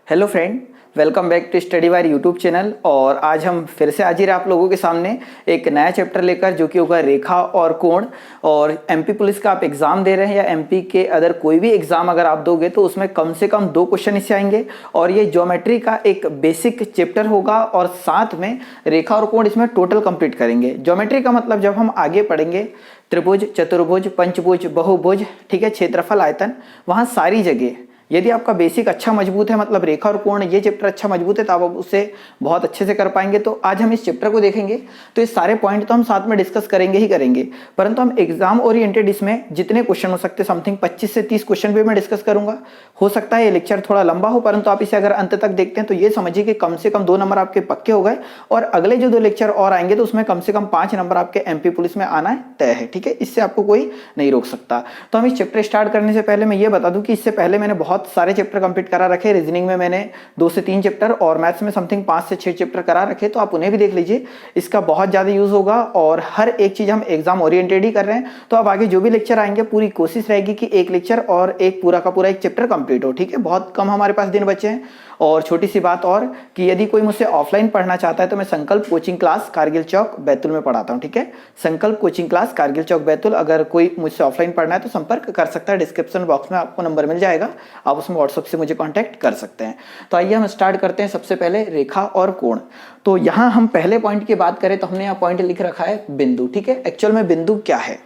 Hello friend, welcome back to study wire YouTube channel. और आज हम फिर से हाजिर हैं आप लोगों के सामने एक नया चैप्टर लेकर, जो कि होगा रेखा और कोण। और एमपी पुलिस का आप एग्जाम दे रहे हैं या एमपी के अदर कोई भी एग्जाम अगर आप दोगे तो उसमें कम से कम 2 क्वेश्चन इससे आएंगे। और ये ज्योमेट्री का एक बेसिक चैप्टर होगा और साथ में रेखा और कोण इसमें टोटल कंप्लीट करेंगे। ज्योमेट्री का मतलब जब हम आगे पढ़ेंगे त्रिभुज, चतुर्भुज, पंचभुज, बहुभुज, ठीक है, क्षेत्रफल, आयतन, वहाँ सारी जगह यदि आपका बेसिक अच्छा मजबूत है, मतलब रेखा और कोण ये चैप्टर अच्छा मजबूत है, तो आप उसे बहुत अच्छे से कर पाएंगे। तो आज हम इस चैप्टर को देखेंगे, तो ये सारे पॉइंट तो हम साथ में डिस्कस करेंगे ही करेंगे, परंतु हम एग्जाम ओरिएंटेड इसमें जितने क्वेश्चन हो सकते हैं, समथिंग 25 से 30 क्वेश्चन भी मैं डिस्कस करूंगा। हो सकता है ये लेक्चर थोड़ा लंबा हो, परंतु आप इसे अगर अंत तक देखते हैं तो ये समझिए कि कम से कम 2 नंबर आपके पक्के हो गए। और अगले जो 2 लेक्चर और आएंगे तो उसमें कम से कम 5 नंबर आपके एमपी पुलिस में आना तय है, ठीक है। इससे आपको कोई नहीं रोक सकता। तो हम इस चैप्टर स्टार्ट करने से पहले मैं ये बता दूं कि इससे पहले मैंने बहुत सारे चैप्टर कंप्लीट करा रखे। रीजनिंग में मैंने 2 से 3 चैप्टर और मैथ्स में समथिंग 5 से 6 चैप्टर करा रखे, तो आप उन्हें भी देख लीजिए। इसका बहुत ज्यादा यूज होगा और हर एक चीज हम एग्जाम ओरिएंटेड ही कर रहे हैं। तो अब आगे जो भी लेक्चर आएंगे पूरी कोशिश रहेगी कि एक लेक्चर और एक पूरा का पूरा एक चैप्टर कंप्लीट हो, ठीक है। बहुत कम हमारे पास दिन बचे हैं। और छोटी सी बात और कि यदि कोई मुझसे ऑफलाइन पढ़ना चाहता है तो मैं संकल्प कोचिंग क्लास कारगिल चौक बैतूल में पढ़ाता हूं, ठीक है। संकल्प कोचिंग क्लास कारगिल चौक बैतूल, अगर कोई मुझसे ऑफलाइन पढ़ना है तो संपर्क कर सकता है। डिस्क्रिप्शन बॉक्स में आपको नंबर मिल जाएगा, आप उसमें व्हाट्सएप से मुझे कॉन्टैक्ट कर सकते हैं। तो आइए हम स्टार्ट करते हैं। सबसे पहले रेखा और कोण। तो यहां हम पहले पॉइंट की बात करें तो हमने यहाँ पॉइंट लिख रखा है बिंदु, ठीक है। एक्चुअल में बिंदु क्या है,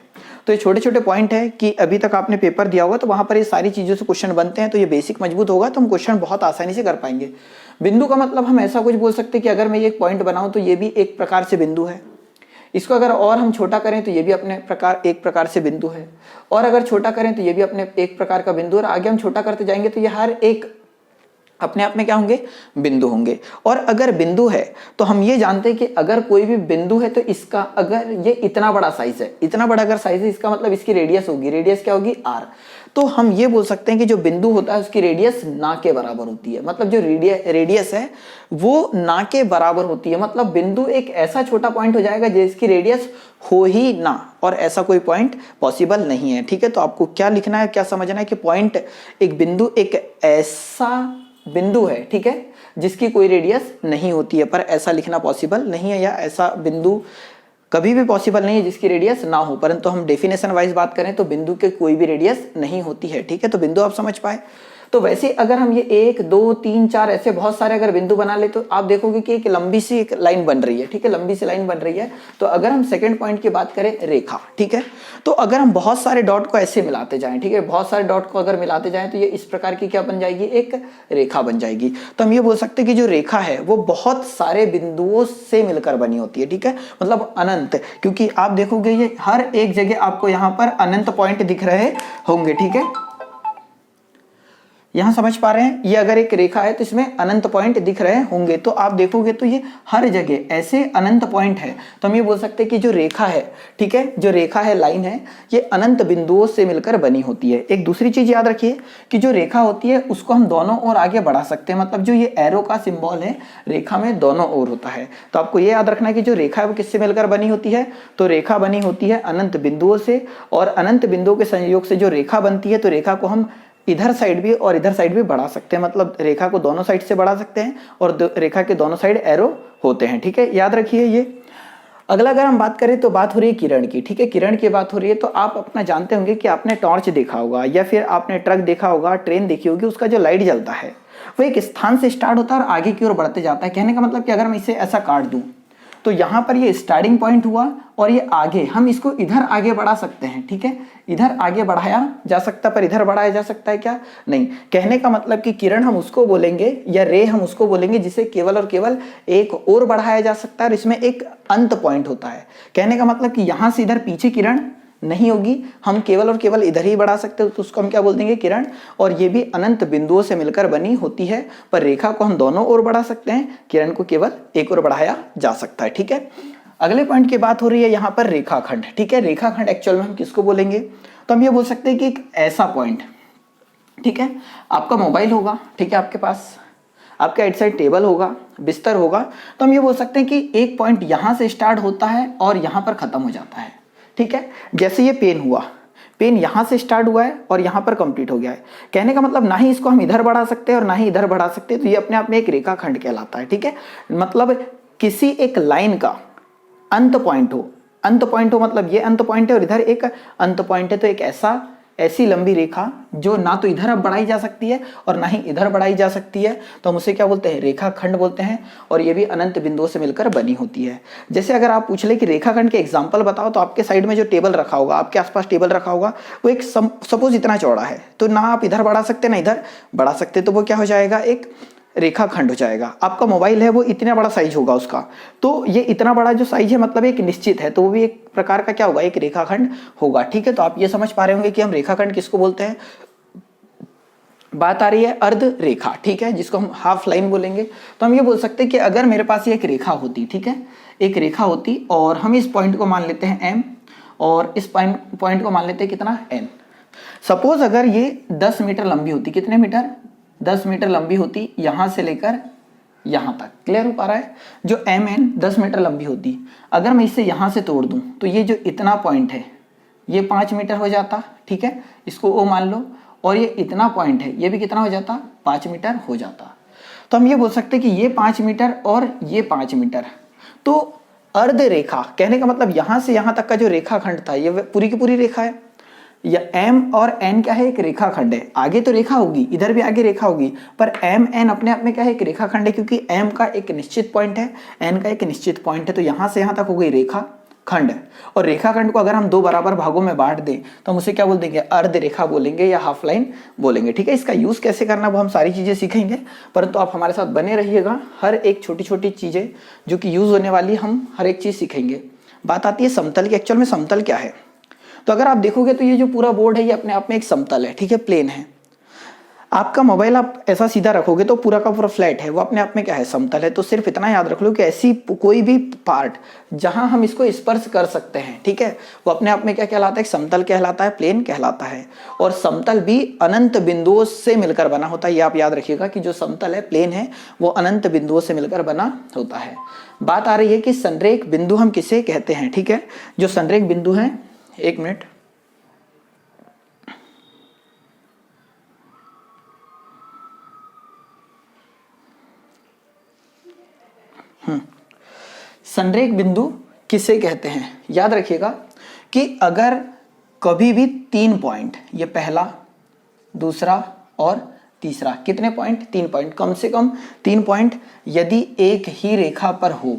तो ये छोटे छोटे पॉइंट है कि अभी तक आपने पेपर दिया होगा तो वहां पर ये सारी चीजों से क्वेश्चन बनते हैं। तो ये बेसिक मजबूत होगा तो हम क्वेश्चन बहुत आसानी से कर पाएंगे। बिंदु का मतलब हम ऐसा कुछ बोल सकते हैं कि अगर मैं ये एक पॉइंट बनाऊं तो ये भी एक प्रकार से बिंदु है। इसको अगर और हम छोटा करें तो ये भी अपने प्रकार एक प्रकार से बिंदु है, और अगर छोटा करें तो ये भी अपने एक प्रकार का बिंदु, और आगे हम छोटा करते जाएंगे तो ये हर एक अपने आप में क्या होंगे, बिंदु होंगे। और अगर बिंदु है तो हम ये जानते हैं कि अगर कोई भी बिंदु है तो इसका अगर ये इतना बड़ा साइज है, इतना बड़ा अगर साइज है, इसका मतलब इसकी रेडियस होगी, रेडियस क्या होगी, r। तो हम ये बोल सकते हैं कि जो बिंदु होता है उसकी रेडियस ना के बराबर होती है। मतलब जो रेडियस है वो ना के बराबर होती है। मतलब बिंदु एक ऐसा छोटा पॉइंट हो जाएगा जिसकी रेडियस हो ही ना, और ऐसा कोई पॉइंट पॉसिबल नहीं है, ठीक है। तो आपको क्या लिखना है, क्या समझना है कि पॉइंट एक बिंदु एक ऐसा बिंदु है, ठीक है, जिसकी कोई रेडियस नहीं होती है। पर ऐसा लिखना पॉसिबल नहीं है, या ऐसा बिंदु कभी भी पॉसिबल नहीं है जिसकी रेडियस ना हो। परंतु हम डेफिनेशन वाइज बात करें तो बिंदु के कोई भी रेडियस नहीं होती है, ठीक है। तो बिंदु आप समझ पाए। तो वैसे अगर हम ये 1 2 3 4 ऐसे बहुत सारे अगर बिंदु बना ले तो आप देखोगे कि एक लंबी सी एक लाइन बन रही है, ठीक है, लंबी सी लाइन बन रही है। तो अगर हम सेकंड पॉइंट की बात करें रेखा, ठीक है, तो अगर हम बहुत सारे डॉट को ऐसे मिलाते जाएं, ठीक है, बहुत सारे डॉट को अगर मिलाते जाएं तो ये इस प्रकार की क्या बन जाएगी, एक रेखा बन जाएगी। तो हम ये बोल सकते हैं कि जो रेखा है वो बहुत सारे बिंदुओं से मिलकर बनी होती है, ठीक है, मतलब अनंत। क्योंकि आप देखोगे ये हर एक जगह आपको यहाँ पर अनंत पॉइंट दिख रहे होंगे, ठीक है। यहां समझ पा रहे हैं, ये अगर एक रेखा है तो इसमें अनंत पॉइंट दिख रहे होंगे। तो आप देखोगे तो ये हर जगह ऐसे अनंत पॉइंट है। तो हम ये बोल सकते हैं कि जो रेखा है, ठीक है, जो रेखा है, लाइन है, ये अनंत बिंदुओं से मिलकर बनी होती है। एक दूसरी चीज याद रखिए कि जो रेखा होती है उसको हम दोनों ओर आगे बढ़ा सकते हैं। मतलब जो ये एरो का सिंबल है रेखा में दोनों ओर होता है। तो आपको ये याद रखना है कि जो रेखा है वो किससे मिलकर बनी होती है, तो रेखा बनी होती है अनंत बिंदुओं से। और अनंत बिंदुओं के संयोग से जो रेखा बनती है तो रेखा को हम इधर साइड भी और इधर साइड भी बढ़ा सकते हैं। मतलब रेखा को दोनों साइड से बढ़ा सकते हैं और रेखा के दोनों साइड एरो होते हैं, ठीक है, याद रखिए ये। अगला अगर हम बात करें तो बात हो रही है किरण की, ठीक है, किरण की बात हो रही है। तो आप अपना जानते होंगे कि आपने टॉर्च देखा होगा या फिर आपने ट्रक देखा होगा, ट्रेन देखी होगी, उसका जो लाइट जलता है वो एक स्थान से स्टार्ट होता है और आगे की ओर बढ़ते जाता है। कहने का मतलब कि अगर मैं इसे ऐसा काट दूं तो यहां पर ये स्टार्टिंग पॉइंट हुआ और ये आगे हम इसको इधर आगे बढ़ा सकते हैं, ठीक है, इधर आगे बढ़ाया जा सकता है। पर इधर बढ़ाया जा सकता है क्या, नहीं। कहने का मतलब कि किरण हम उसको बोलेंगे या रे हम उसको बोलेंगे जिसे केवल और केवल एक और बढ़ाया जा सकता है और इसमें एक अंत पॉइंट होता है। कहने का मतलब कि यहां से इधर पीछे किरण नहीं होगी, हम केवल और केवल इधर ही बढ़ा सकते हो, तो उसको हम क्या बोल देंगे, किरण। और ये भी अनंत बिंदुओं से मिलकर बनी होती है। पर रेखा को हम दोनों ओर बढ़ा सकते हैं, किरण को केवल एक ओर बढ़ाया जा सकता है, ठीक है। अगले पॉइंट की बात हो रही है यहाँ पर रेखाखंड, ठीक है। रेखाखंड एक्चुअल में हम किसको बोलेंगे, तो हम ये बोल सकते हैं कि एक ऐसा पॉइंट, ठीक है, आपका मोबाइल होगा, ठीक है, आपके पास आपके राइट साइड टेबल होगा, बिस्तर होगा। तो हम ये बोल सकते हैं कि एक पॉइंट यहां से स्टार्ट होता है और यहां पर खत्म हो जाता है, ठीक है। जैसे ये पेन हुआ, पेन यहाँ से स्टार्ट हुआ है और यहाँ पर कंप्लीट हो गया है। कहने का मतलब ना ही इसको हम इधर बढ़ा सकते हैं और ना ही इधर बढ़ा सकते हैं, तो ये अपने आप में एक रेखाखंड कहलाता है। ठीक है, मतलब किसी एक लाइन का अंत पॉइंट हो, अंत पॉइंट हो मतलब ये अंत पॉइंट है और इधर एक अंत पॉइंट है, तो एक ऐसी लंबी रेखा जो ना तो इधर अब बढ़ाई जा सकती है और ना ही इधर बढ़ाई जा सकती है, तो हम उसे क्या बोलते हैं, रेखाखंड बोलते हैं। और ये भी अनंत बिंदुओं से मिलकर बनी होती है। जैसे अगर आप पूछ ले कि रेखाखंड के एग्जाम्पल बताओ, तो आपके साइड में जो टेबल रखा होगा, आपके आसपास टेबल रखा होगा, वो एक सपोज इतना चौड़ा है, तो ना आप इधर बढ़ा सकते ना इधर बढ़ा सकते, तो वो क्या हो जाएगा, एक रेखाखंड हो जाएगा। आपका मोबाइल है वो इतना बड़ा साइज होगा उसका, तो ये इतना बड़ा जो साइज है मतलब एक निश्चित है, तो वो भी एक प्रकार का क्या होगा, एक रेखाखंड होगा। ठीक है, तो आप ये समझ पा रहे होंगे कि हम रेखाखंड किसको बोलते हैं। बात आ रही है अर्ध रेखा, ठीक है, जिसको हम हाफ लाइन बोलेंगे। तो हम ये बोल सकते हैं कि अगर मेरे पास ये एक रेखा होती, ठीक है, एक रेखा होती और हम इस पॉइंट को मान लेते हैं m और इस पॉइंट को मान लेते हैं कितना, n। सपोज अगर ये 10 मीटर लंबी होती, कितने मीटर, 10 मीटर लंबी होती यहां से लेकर यहां तक। क्लियर हो पा रहा है, जो mn 10 मीटर लंबी होती, अगर मैं इसे यहां से तोड़ दूं तो ये जो इतना पॉइंट है ये 5 मीटर हो जाता। ठीक है, इसको O मान लो, और ये इतना पॉइंट है ये भी कितना हो जाता, 5 मीटर हो जाता। तो हम ये बोल सकते हैं कि ये 5 मीटर और ये 5 मीटर, तो अर्ध रेखा, कहने का मतलब यहां से यहां तक का जो रेखाखंड था ये पूरी की पूरी रेखा है। या m और n क्या है, एक रेखाखंड है। आगे तो रेखा होगी, इधर भी आगे रेखा होगी, पर m n अपने आप में क्या है, एक रेखाखंड है, क्योंकि m का एक निश्चित पॉइंट है, n का एक निश्चित पॉइंट है, तो यहां से यहां तक हो गई रेखाखंड। और रेखाखंड को अगर हम 2 बराबर भागों में बांट दें तो हम उसे क्या बोल देंगे, अर्ध रेखा बोलेंगे या हाफ लाइन बोलेंगे। ठीक है, इसका यूज कैसे करना वो हम सारी चीजें सीखेंगे, परंतु आप हमारे साथ बने रहिएगा। हर एक छोटी छोटी चीजें जो कि यूज होने वाली, हम हर एक चीज सीखेंगे। बात आती है समतल की। एक्चुअल में समतल क्या है, तो अगर आप देखोगे तो ये जो पूरा बोर्ड है ये अपने आप में एक समतल है। ठीक है, प्लेन है। आपका मोबाइल आप ऐसा सीधा रखोगे तो पूरा का पूरा फ्लैट है, वो अपने आप में क्या है, समतल है। तो सिर्फ इतना याद रख लो कि ऐसी कोई भी पार्ट जहां हम इसको स्पर्श कर सकते हैं, ठीक है, वो अपने आप में क्या कहलाता है, एक समतल कहलाता है, प्लेन कहलाता है। और समतल भी अनंत बिंदुओं से मिलकर बना होता है। ये आप याद रखिएगा कि जो समतल है, प्लेन है, वो अनंत बिंदुओं से मिलकर बना होता है। बात आ रही है कि संरेख बिंदु हम किसे कहते हैं। ठीक है, जो संरेख बिंदु है, एक मिनट, संरेख बिंदु किसे कहते हैं, याद रखिएगा कि अगर कभी भी 3 पॉइंट, ये पहला, दूसरा और तीसरा, कितने पॉइंट, 3 पॉइंट, कम से कम 3 पॉइंट यदि एक ही रेखा पर हो,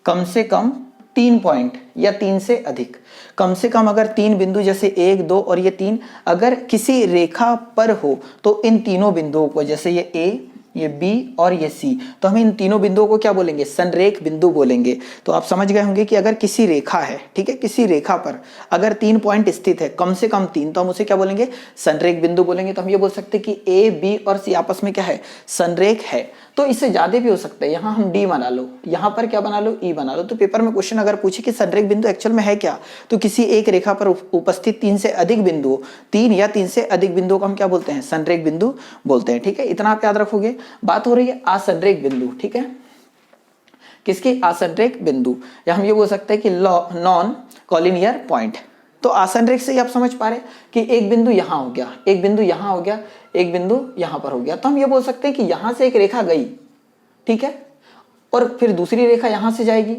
कम से कम 3 पॉइंट या 3 से अधिक, कम से कम अगर 3 बिंदु जैसे 1, 2 और ये 3 अगर किसी रेखा पर हो, तो इन तीनों बिंदुओं को, जैसे ये A, ये B और ये C, तो हम इन तीनों बिंदुओं को क्या बोलेंगे, संरेख बिंदु बोलेंगे। तो आप समझ गए होंगे कि अगर किसी रेखा है, ठीक है, किसी रेखा पर अगर 3 पॉइंट स्थित है, कम से कम 3, तो हम उसे क्या बोलेंगे, संरेख बिंदु बोलेंगे। तो हम ये बोल सकते हैं कि A, B और C आपस में क्या है, संरेख है। तो इससे ज्यादा भी हो सकता है, यहाँ हम D बना लो, यहाँ पर क्या बना लो, E बना लो। तो पेपर में क्वेश्चन अगर पूछे कि संरेख बिंदु एक्चुअल में है क्या, तो किसी एक रेखा पर उपस्थित 3 से अधिक बिंदु, 3 या 3 से अधिक बिंदुओं को हम क्या बोलते हैं, संरेख बिंदु बोलते हैं। ठीक है, इतना आप याद रखोगे। बात हो रही है असंरेख बिंदु। ठीक है, किसकी, असंरेख बिंदु, या हम ये बोल सकते हैं कि नॉन कॉलिनियर पॉइंट। तो असंरेख से ही आप समझ पा रहे कि एक बिंदु यहां हो गया, एक बिंदु यहां हो गया, एक बिंदु यहां पर हो गया। तो हम ये बोल सकते हैं कि यहां से एक रेखा गई, ठीक है, और फिर दूसरी रेखा यहां से जाएगी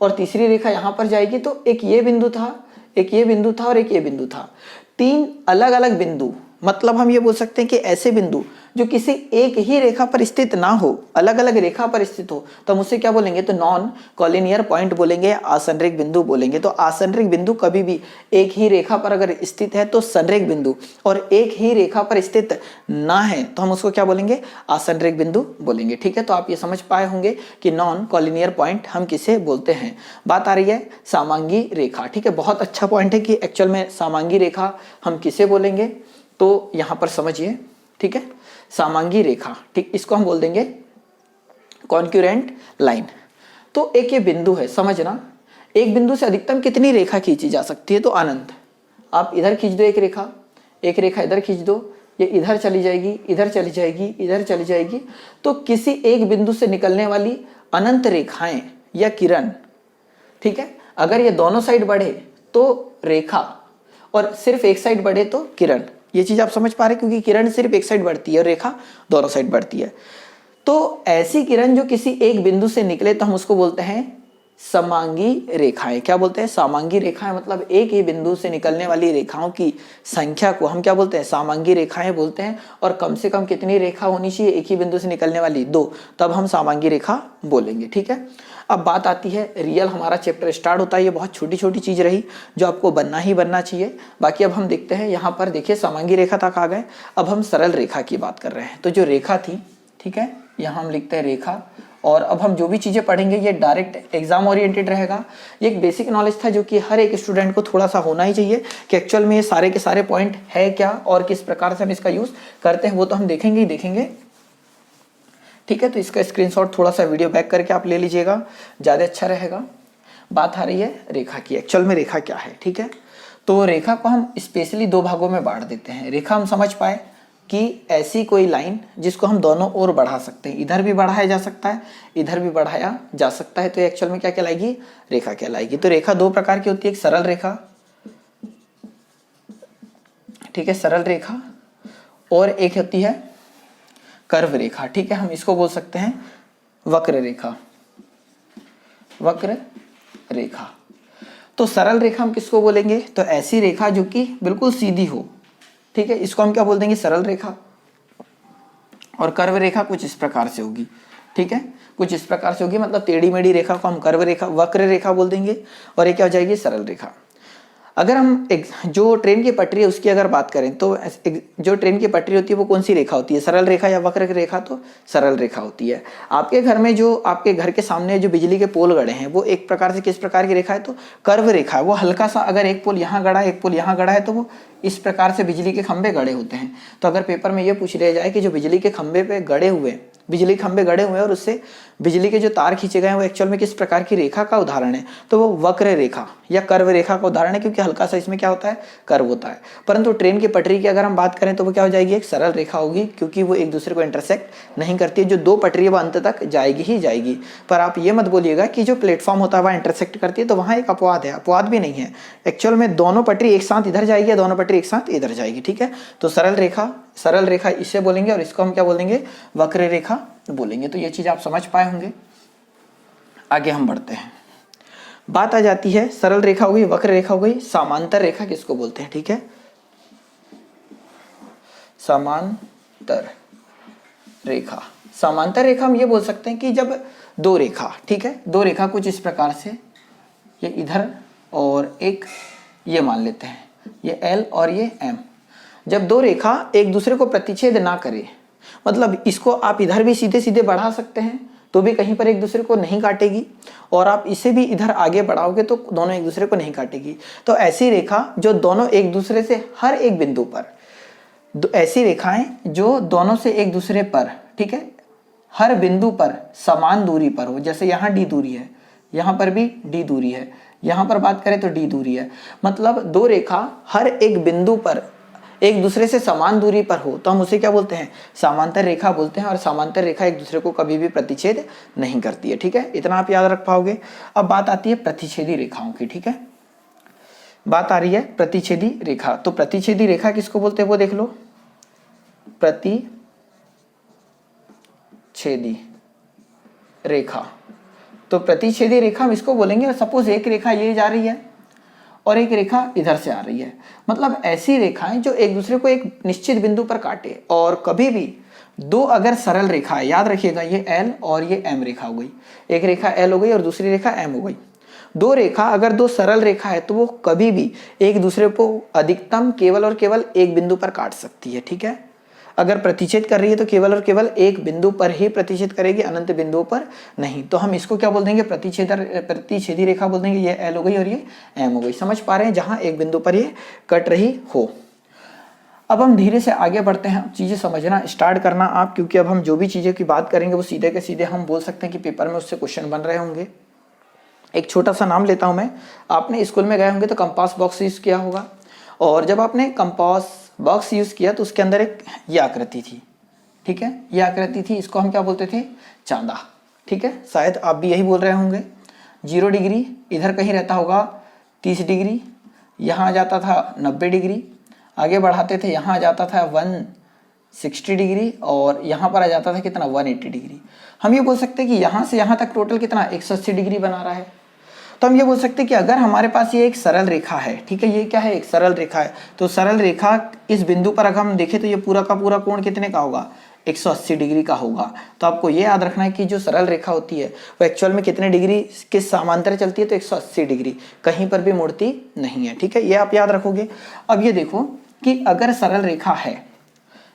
और तीसरी रेखा यहां पर जाएगी। तो एक ये बिंदु था, एक ये बिंदु था और एक ये बिंदु था, 3 अलग अलग बिंदु। मतलब हम ये बोल सकते हैं कि ऐसे बिंदु जो किसी एक ही रेखा पर स्थित ना हो, अलग अलग रेखा पर स्थित हो, तो हम उससे क्या बोलेंगे, तो नॉन कॉलिनियर पॉइंट बोलेंगे या असंरेख बिंदु बोलेंगे। तो असंरेख बिंदु कभी भी एक ही रेखा पर अगर स्थित है तो संरेख बिंदु, और एक ही रेखा पर स्थित ना है तो हम उसको क्या बोलेंगे, असंरेख बिंदु बोलेंगे। ठीक है, तो आप ये समझ पाए होंगे कि नॉन कॉलिनियर पॉइंट हम किसे बोलते हैं। बात आ रही है समांगी रेखा। ठीक है, बहुत अच्छा पॉइंट है कि एक्चुअल में समांगी रेखा हम किसे बोलेंगे, तो यहां पर समझिए। ठीक है, समांगी रेखा, ठीक, इसको हम बोल देंगे कॉन्क्यूरेंट लाइन। तो एक ये बिंदु है, समझना, एक बिंदु से अधिकतम कितनी रेखा खींची जा सकती है, तो अनंत। आप इधर खींच दो एक रेखा इधर खींच दो, ये इधर चली जाएगी, इधर चली जाएगी, इधर चली जाएगी। तो किसी एक बिंदु से निकलने वाली अनंत रेखाएं या किरण, ठीक है, अगर ये दोनों साइड बढ़े तो रेखा, और सिर्फ एक साइड बढ़े तो किरण। ये चीज आप समझ पा रहे, क्योंकि किरण सिर्फ एक साइड बढ़ती है और रेखा दोनों साइड बढ़ती है। तो ऐसी किरण जो किसी एक बिंदु से निकले तो हम उसको बोलते हैं समांगी रेखाएं। क्या बोलते हैं? समांगी रेखाएं। मतलब एक ही बिंदु से निकलने वाली रेखाओं की संख्या को हम क्या बोलते हैं? समांगी रेखाएं बोलते हैं। और कम से कम कितनी रेखा होनी चाहिए एक ही बिंदु से निकलने वाली? 2, तब हम समांगी रेखा बोलेंगे। ठीक है, अब बात आती है रियल, हमारा चैप्टर स्टार्ट होता है। ये बहुत छोटी छोटी चीज रही जो आपको बनना ही बनना चाहिए। बाकी अब हम देखते हैं, यहाँ पर देखिए समांगी रेखा तक आ गए, अब हम सरल रेखा की बात कर रहे हैं। तो जो रेखा थी, ठीक है, यहाँ हम लिखते हैं रेखा। और अब हम जो भी चीजें पढ़ेंगे ये डायरेक्ट एग्जाम ओरिएंटेड रहेगा। ये एक बेसिक नॉलेज था जो कि हर एक स्टूडेंट को थोड़ा सा होना ही चाहिए कि एक्चुअल में ये सारे के सारे पॉइंट है क्या और किस प्रकार से हम इसका यूज करते हैं, वो तो हम देखेंगे ही देखेंगे। ठीक है, तो इसका स्क्रीनशॉट थोड़ा सा वीडियो बैक करके आप ले लीजिएगा, ज़्यादा अच्छा रहेगा। बात आ रही है रेखा की, एक्चुअल में रेखा क्या है। ठीक है, तो रेखा को हम स्पेशली 2 भागों में बांट देते हैं। रेखा हम समझ पाए कि ऐसी कोई लाइन जिसको हम दोनों ओर बढ़ा सकते हैं, इधर भी बढ़ाया जा सकता है, इधर भी बढ़ाया जा सकता है, तो एक्चुअल में क्या कहलाएगी? रेखा कहलाएगी। तो रेखा 2 प्रकार की होती है, एक सरल रेखा, ठीक है, सरल रेखा, और एक होती है कर्व रेखा। ठीक है, हम इसको बोल सकते हैं वक्र रेखा। वक्र रेखा। तो सरल रेखा हम किसको बोलेंगे? तो ऐसी रेखा जो कि बिल्कुल सीधी हो। ठीक है, इसको हम क्या बोल देंगे? सरल रेखा। और कर्व रेखा कुछ इस प्रकार से होगी। ठीक है, कुछ इस प्रकार से होगी, मतलब टेढ़ी मेढ़ी रेखा को हम कर्व रेखा, वक्र रेखा बोल देंगे। और ये क्या हो जाएगी? सरल रेखा। अगर हम जो ट्रेन की पटरी है उसकी अगर बात करें तो जो ट्रेन की पटरी होती है वो कौन सी रेखा होती है? सरल रेखा या वक्र रेखा? तो सरल रेखा होती है। आपके घर में जो आपके घर के सामने जो बिजली के पोल गड़े हैं वो एक प्रकार से किस प्रकार की रेखा है? तो कर्व रेखा है। वो हल्का सा, अगर एक पोल यहाँ गड़ा है एक पोल यहाँ गड़ा है तो वो इस प्रकार से बिजली के खंभे गड़े होते हैं। तो अगर पेपर में ये पूछ लिया जाए कि जो बिजली के खंभे पे गड़े हुए, बिजली खंभे गड़े हुए हैं और उससे बिजली के जो तार खींचे गए हैं वो एक्चुअल में किस प्रकार की रेखा का उदाहरण है? तो वो वक्र रेखा या कर्व रेखा का उदाहरण है, क्योंकि हल्का सा इसमें क्या होता है? कर्व होता है। परंतु ट्रेन की पटरी की अगर हम बात करें तो वो क्या हो जाएगी? एक सरल रेखा होगी, क्योंकि वो एक दूसरे को इंटरसेक्ट नहीं करती है। जो 2 पटरी है वो अंत तक जाएगी ही जाएगी। पर आप ये मत बोलिएगा कि जो प्लेटफॉर्म होता है वहाँ इंटरसेक्ट करती है, तो वहाँ एक अपवाद है। अपवाद भी नहीं है, एक्चुअल में दोनों पटरी एक साथ इधर जाएगी या दोनों पटरी एक साथ इधर जाएगी। ठीक है, तो सरल रेखा इसे बोलेंगे और इसको हम क्या बोलेंगे? वक्र रेखा बोलेंगे। तो ये चीज आप समझ पाए होंगे। आगे हम बढ़ते हैं, बात आ जाती है सरल रेखा हो गई, वक्र रेखा हो गई, समांतर रेखा किसको बोलते हैं? ठीक है, समांतर रेखा। समांतर रेखा हम ये बोल सकते हैं कि जब 2 रेखा, ठीक है, 2 रेखा कुछ इस प्रकार से, ये इधर और एक ये मान लेते हैं, ये L और ये M, जब 2 रेखा एक दूसरे को प्रतिच्छेद ना करे, मतलब इसको आप इधर भी सीधे सीधे बढ़ा सकते हैं तो भी कहीं पर एक दूसरे को नहीं काटेगी, और आप इसे भी इधर आगे बढ़ाओगे तो दोनों एक दूसरे को नहीं काटेगी। तो ऐसी रेखा जो दोनों एक दूसरे से हर एक बिंदु पर, ऐसी रेखाएं जो दोनों से एक दूसरे पर, ठीक है, हर बिंदु पर समान दूरी पर हो। जैसे यहाँ d दूरी है, यहाँ पर भी d दूरी है, यहाँ पर बात करें तो d दूरी है, मतलब 2 रेखा हर एक बिंदु पर एक दूसरे से समान दूरी पर हो तो हम उसे क्या बोलते हैं? समांतर रेखा बोलते हैं। और समांतर रेखा एक दूसरे को कभी भी प्रतिच्छेद नहीं करती है। ठीक है, इतना आप याद रख पाओगे। अब बात आती है प्रतिच्छेदी रेखाओं की। ठीक है, बात आ रही है प्रतिच्छेदी रेखा। तो प्रतिच्छेदी रेखा किसको बोलते हैं वो देख लो, प्रतिच्छेदी रेखा। तो प्रतिच्छेदी रेखा हम इसको बोलेंगे, सपोज एक रेखा ये जा रही है और एक रेखा इधर से आ रही है, मतलब ऐसी रेखाएं जो एक दूसरे को एक निश्चित बिंदु पर काटे। और कभी भी 2 अगर सरल रेखा है, याद रखिएगा, ये L और ये M रेखा हो गई, एक रेखा L हो गई और दूसरी रेखा M हो गई। 2 रेखा अगर 2 सरल रेखा है तो वो कभी भी एक दूसरे को अधिकतम केवल और केवल एक बिंदु पर काट सकती है। ठीक है, अगर प्रतिच्छेद कर रही है तो केवल और केवल एक बिंदु पर ही प्रतिच्छेद करेगी, अनंत बिंदुओं पर नहीं। तो हम इसको क्या बोल देंगे? प्रतिच्छेदी रेखा बोल देंगे। ये L हो गई और ये M हो गई। समझ पा रहे हैं? जहां एक बिंदु पर ये कट रही हो। अब हम धीरे से आगे बढ़ते हैं, चीजें समझना स्टार्ट करना आप, क्योंकि अब हम जो भी चीजें की बात करेंगे वो सीधे के सीधे हम बोल सकते हैं कि पेपर में उससे क्वेश्चन बन रहे होंगे। एक छोटा सा नाम लेता हूं मैं, आपने स्कूल में गए होंगे तो कंपास बॉक्स यूज किया होगा, और जब आपने कंपास बॉक्स यूज किया तो उसके अंदर एक ये आकृति थी। ठीक है, ये आकृति थी, इसको हम क्या बोलते थे? चांदा। ठीक है, शायद आप भी यही बोल रहे होंगे। 0 डिग्री इधर कहीं रहता होगा 30 डिग्री, यहाँ आ जाता था 90 डिग्री, आगे बढ़ाते थे यहाँ आ जाता था 160 डिग्री और यहाँ पर आ जाता था कितना 180 डिग्री। हम ये बोल सकते हैं कि यहाँ से यहाँ तक टोटल कितना 180 डिग्री बना रहा है। तो हम ये बोल सकते हैं कि अगर हमारे पास ये एक सरल रेखा है, ठीक है, ये क्या है, एक सरल रेखा है, तो सरल रेखा इस बिंदु पर अगर हम देखें तो ये पूरा का पूरा कोण कितने का होगा, 180 डिग्री का होगा। तो आपको ये याद रखना है कि जो सरल रेखा होती है वो एक्चुअल में कितने डिग्री के समांतर चलती है, तो 180 डिग्री, कहीं पर भी मुड़ती नहीं है, ठीक है, ये आप याद रखोगे। अब ये देखो कि अगर सरल रेखा है,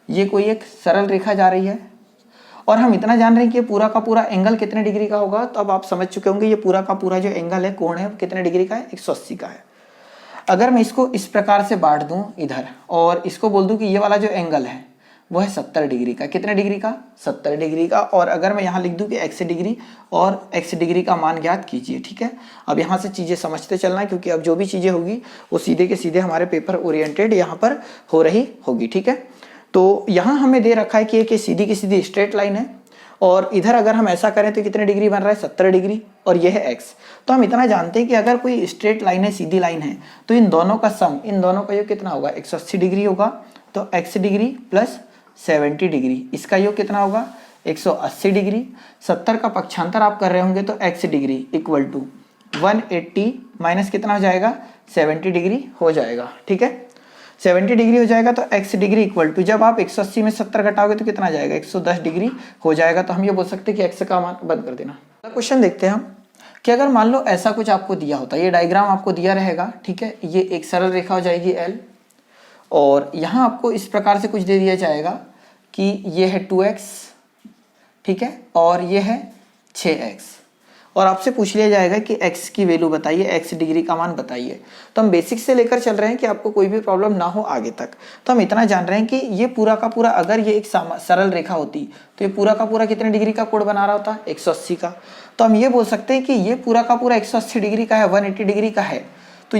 ये कोई एक सरल रेखा जा रही है और हम इतना जान रहे हैं कि ये पूरा का पूरा एंगल कितने डिग्री का होगा, तो अब आप समझ चुके होंगे ये पूरा का पूरा जो एंगल है, कोण है, कितने डिग्री का है, 180 का है। अगर मैं इसको इस प्रकार से बांट दूं इधर और इसको बोल दूं कि ये वाला जो एंगल है वो है 70 डिग्री का, कितने डिग्री का, 70 डिग्री का, और अगर मैं यहाँ लिख दूं कि x डिग्री और x डिग्री का मान ज्ञात कीजिए, ठीक है। अब यहाँ से चीज़ें समझते चलना है क्योंकि अब जो भी चीज़ें होगी वो सीधे के सीधे हमारे पेपर ओरिएंटेड यहाँ पर हो रही होगी, ठीक है। तो यहाँ हमें दे रखा है कि एक सीधी की सीधी स्ट्रेट लाइन है और इधर अगर हम ऐसा करें तो कितने डिग्री बन रहा है, 70 डिग्री, और ये है x। तो हम इतना जानते हैं कि अगर कोई स्ट्रेट लाइन है, सीधी लाइन है, तो इन दोनों का सम, इन दोनों का योग कितना होगा, 180 डिग्री होगा। तो x डिग्री प्लस 70 डिग्री, इसका योग कितना होगा, 180 डिग्री। 70 का पक्षांतर आप कर रहे होंगे तो x degree equal to 180 minus कितना हो जाएगा, 70 डिग्री हो जाएगा, ठीक है, 70 डिग्री हो जाएगा। तो x डिग्री इक्वल टू, जब आप 180 में 70 घटाओगे तो कितना आ जाएगा, 110 डिग्री हो जाएगा। तो हम ये बोल सकते हैं कि x का मान बंद कर देना। अगला क्वेश्चन देखते हैं हम कि अगर मान लो ऐसा कुछ आपको दिया होता है, ये डायग्राम आपको दिया रहेगा, ठीक है, ये एक सरल रेखा हो जाएगी L और यहाँ आपको इस प्रकार से कुछ दे दिया जाएगा कि ये है 2x, ठीक है, और ये है 6x, और आपसे पूछ लिया जाएगा कि x की वैल्यू बताइए, x डिग्री का मान बताइए। तो हम बेसिक से लेकर चल रहे हैं कि आपको कोई भी प्रॉब्लम ना हो आगे तक। तो हम इतना जान रहे हैं कि ये पूरा का पूरा, अगर ये एक सरल रेखा होती तो ये पूरा का पूरा कितने डिग्री का कोण बना रहा होता, 180 का। तो हम ये बोल सकते हैं कि ये पूरा का पूरा 180 डिग्री का है, 180 डिग्री का है, तो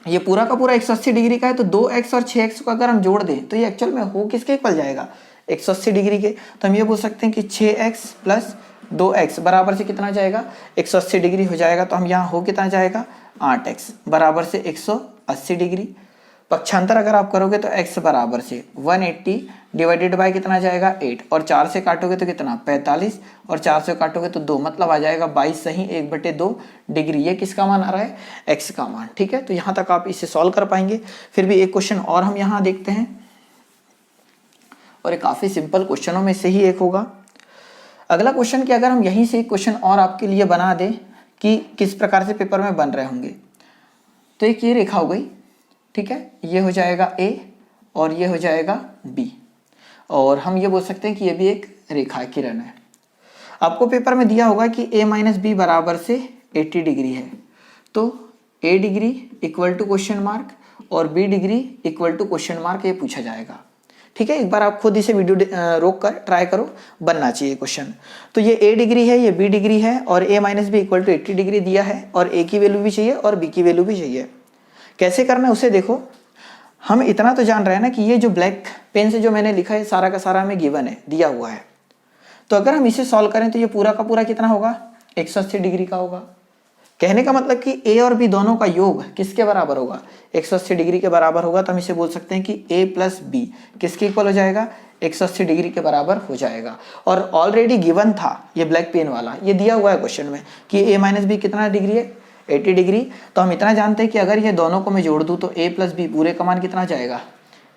ये पूरा का पूरा 180 डिग्री का है, तो 2x और 6x को अगर हम जोड़ दें तो ये एक्चुअल में हो किसके इक्वल जाएगा, 180 डिग्री के। तो हम ये बोल सकते हैं कि 6x प्लस 2x बराबर से कितना जाएगा, 180 डिग्री हो जाएगा। तो हम यहाँ हो कितना जाएगा, 8x बराबर से 180 डिग्री। पक्षांतर अगर आप करोगे तो x बराबर से 180 डिवाइडेड बाय कितना जाएगा, 8, और 4 से काटोगे तो कितना, 45, और 4 से काटोगे तो 2, मतलब आ जाएगा 22 सही 1/2 डिग्री। ये किसका मान आ रहा है, x का मान, ठीक है। तो यहाँ तक आप इसे सॉल्व कर पाएंगे। फिर भी एक क्वेश्चन और हम यहाँ देखते हैं और ये काफ़ी सिंपल क्वेश्चनों में से ही एक होगा। अगला क्वेश्चन कि अगर हम यहीं से एक क्वेश्चन और आपके लिए बना दें कि किस प्रकार से पेपर में बन रहे होंगे, तो एक ये रेखा हो गई, ठीक है, ये हो जाएगा A और ये हो जाएगा B, और हम ये बोल सकते हैं कि ये भी एक रेखा किरण है। आपको पेपर में दिया होगा कि A माइनस B बराबर से 80 डिग्री है, तो A degree equal to question mark और B degree equal to question mark, ये पूछा जाएगा, ठीक है। एक बार आप खुद इसे वीडियो रोक कर ट्राई करो, बनना चाहिए क्वेश्चन। तो ये A डिग्री है, ये B डिग्री है, और A minus B equal to 80 degree दिया है, और A की वैल्यू भी चाहिए और B की वैल्यू भी चाहिए। कैसे करना है उसे देखो। हम इतना तो जान रहे हैं ना कि ये जो ब्लैक पेन से जो मैंने लिखा है सारा का सारा हमें गिवन है, दिया हुआ है। तो अगर हम इसे सॉल्व करें तो ये पूरा का पूरा कितना होगा, 180 डिग्री का होगा। कहने का मतलब कि A और B दोनों का योग किसके बराबर होगा, 180 डिग्री के बराबर होगा। तो हम इसे बोल सकते हैं कि A प्लस बी किसके इक्वल हो जाएगा, 180 डिग्री के बराबर हो जाएगा। और ऑलरेडी गिवन था ये ब्लैक पेन वाला, ये दिया हुआ है क्वेश्चन में कि A माइनस बी कितना डिग्री है, 80 डिग्री। तो हम इतना जानते हैं कि अगर ये दोनों को मैं जोड़ दूं तो A प्लस बी पूरे का मान कितना जाएगा,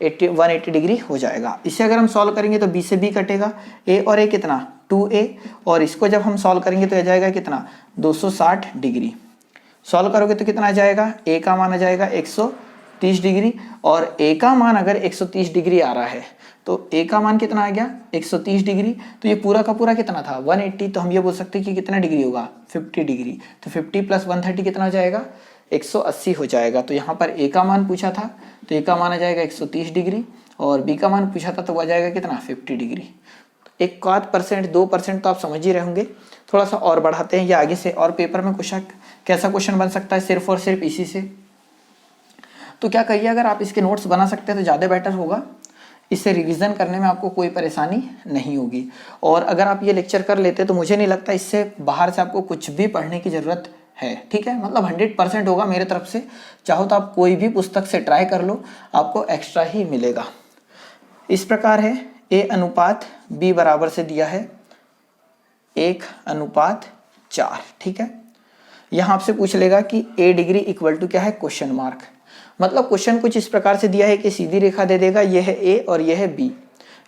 180 डिग्री हो जाएगा। इसे अगर हम सॉल्व करेंगे तो B से B कटेगा, A और A कितना 2A, और इसको जब हम सॉल्व करेंगे तो आ जाएगा कितना 260 डिग्री। सॉल्व करोगे तो कितना आ जाएगा, A का मान आ जाएगा 130 डिग्री, और A का मान अगर 130 डिग्री आ रहा है तो A का मान कितना आ गया 130 डिग्री। तो ये पूरा का पूरा कितना था 180, तो हम ये बोल सकते हैं कि कितना डिग्री होगा 50 डिग्री। तो 50 प्लस 130 कितना हो जाएगा 180 हो जाएगा। तो यहाँ पर A का मान पूछा था तो A का मान आ जाएगा 130 डिग्री, और B का मान पूछा था तो वो आ जाएगा कितना 50 डिग्री। 1% 2% तो आप समझ ही रहे होंगे। थोड़ा सा और बढ़ाते हैं, या आगे से और पेपर में कुछ कैसा क्वेश्चन बन सकता है सिर्फ और सिर्फ इसी से। तो क्या करिए, अगर आप इसके नोट्स बना सकते हैं तो ज़्यादा बेटर होगा, इससे रिवीजन करने में आपको कोई परेशानी नहीं होगी। और अगर आप ये लेक्चर कर लेते तो मुझे नहीं लगता इससे बाहर से आपको कुछ भी पढ़ने की ज़रूरत है। ठीक है, मतलब 100% होगा मेरे तरफ से। चाहो तो आप कोई भी पुस्तक से ट्राई कर लो, आपको एक्स्ट्रा ही मिलेगा। इस प्रकार है A अनुपात B बराबर से दिया है 1:4। ठीक है, यहाँ आपसे पूछ लेगा कि A डिग्री इक्वल टू क्या है, क्वेश्चन मार्क। मतलब क्वेश्चन कुछ इस प्रकार से दिया है कि सीधी रेखा दे देगा, ये है A और ये है B।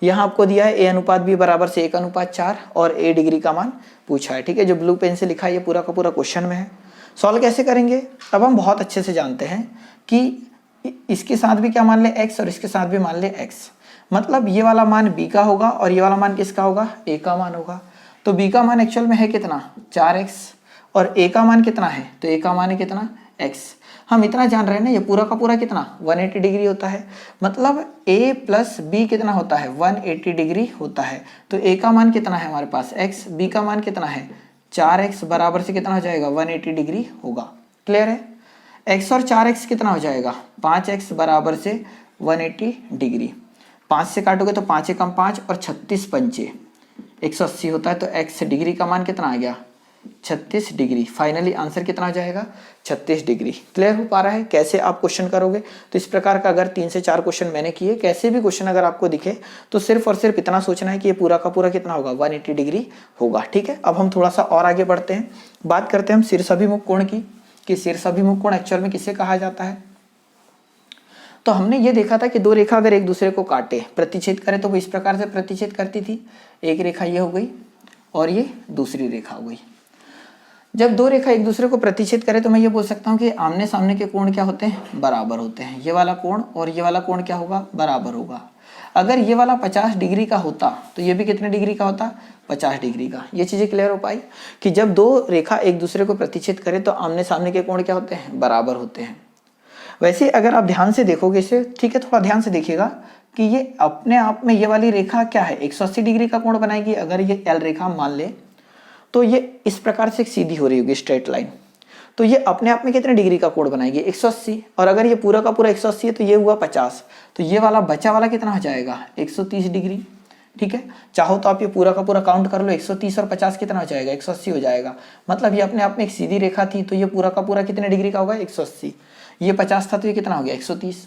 यहाँ आपको दिया है A अनुपात B बराबर से 1:4 और A डिग्री का मान पूछा है। ठीक है, जो ब्लू पेन से लिखा है ये पूरा का पूरा क्वेश्चन में है। सॉल्व कैसे करेंगे, अब हम बहुत अच्छे से जानते हैं कि इसके साथ भी क्या मान ले x और इसके साथ भी मान ले x। मतलब ये वाला मान b का होगा और ये वाला मान किसका होगा, a का मान होगा। तो b का मान एक्चुअल में है कितना, 4x, और a का मान कितना है, तो a का मान है कितना, x। हम इतना जान रहे हैं ना, ये पूरा का पूरा कितना 180 डिग्री होता है। मतलब a प्लस b कितना होता है, 180 डिग्री होता है। तो a का मान कितना है हमारे पास x, b का मान कितना है 4x बराबर से कितना हो जाएगा, 180 डिग्री होगा। क्लियर है, x और 4x कितना हो जाएगा, 5x बराबर से 180 डिग्री। 5 से काटोगे तो 5 एकम 5 और 36 पंचे 180 होता है। तो x डिग्री का मान कितना आ गया, 36 डिग्री। फाइनली आंसर कितना आ जाएगा, 36 डिग्री। क्लियर हो पा रहा है कैसे आप क्वेश्चन करोगे। तो इस प्रकार का अगर 3 से 4 क्वेश्चन मैंने किए, कैसे भी क्वेश्चन अगर आपको दिखे तो सिर्फ और सिर्फ इतना सोचना है कि ये पूरा का पूरा कितना होगा, 180 डिग्री होगा। ठीक है, अब हम थोड़ा सा और आगे बढ़ते हैं, बात करते हैं हम शीर्षाभिमुख कोण की, कि शीर्षाभिमुख कोण एक्चुअल में किसे कहा जाता है। तो हमने ये देखा था कि दो रेखा अगर एक दूसरे को काटे, प्रतिच्छेद करे, तो वो इस प्रकार से प्रतिच्छेद करती थी। एक रेखा ये हो गई और ये दूसरी रेखा हो गई। जब दो रेखा एक दूसरे को प्रतिच्छेद करे तो मैं ये बोल सकता हूँ कि आमने सामने के कोण क्या होते हैं, बराबर होते हैं। ये वाला कोण और ये वाला कोण क्या होगा, बराबर होगा। अगर ये वाला 50 डिग्री का होता तो ये भी कितने डिग्री का होता, 50 डिग्री का। ये चीजें क्लियर हो पाई कि जब दो रेखा एक दूसरे को प्रतिच्छेद करे तो आमने सामने के कोण क्या होते हैं, बराबर होते हैं। वैसे अगर आप ध्यान से देखोगे इसे, ठीक है, थोड़ा ध्यान से देखिएगा कि ये अपने आप में ये वाली रेखा क्या है, 180 डिग्री का कोण बनाएगी। अगर ये L रेखा मान ले तो ये इस प्रकार से सीधी हो रही होगी स्ट्रेट लाइन, तो ये अपने आप में कितने डिग्री का कोण बनाएगी, 180। और अगर ये पूरा का पूरा 180 है तो ये हुआ 50, तो ये वाला बचा वाला कितना हो जाएगा, 130 डिग्री। ठीक है, चाहो तो आप ये पूरा का पूरा काउंट कर लो, 130 और 50 कितना हो जाएगा, 180 हो जाएगा। मतलब ये अपने आप में एक सीधी रेखा थी, तो ये पूरा का पूरा कितने डिग्री का होगा, 180। ये 50 था तो ये कितना हो गया, 130।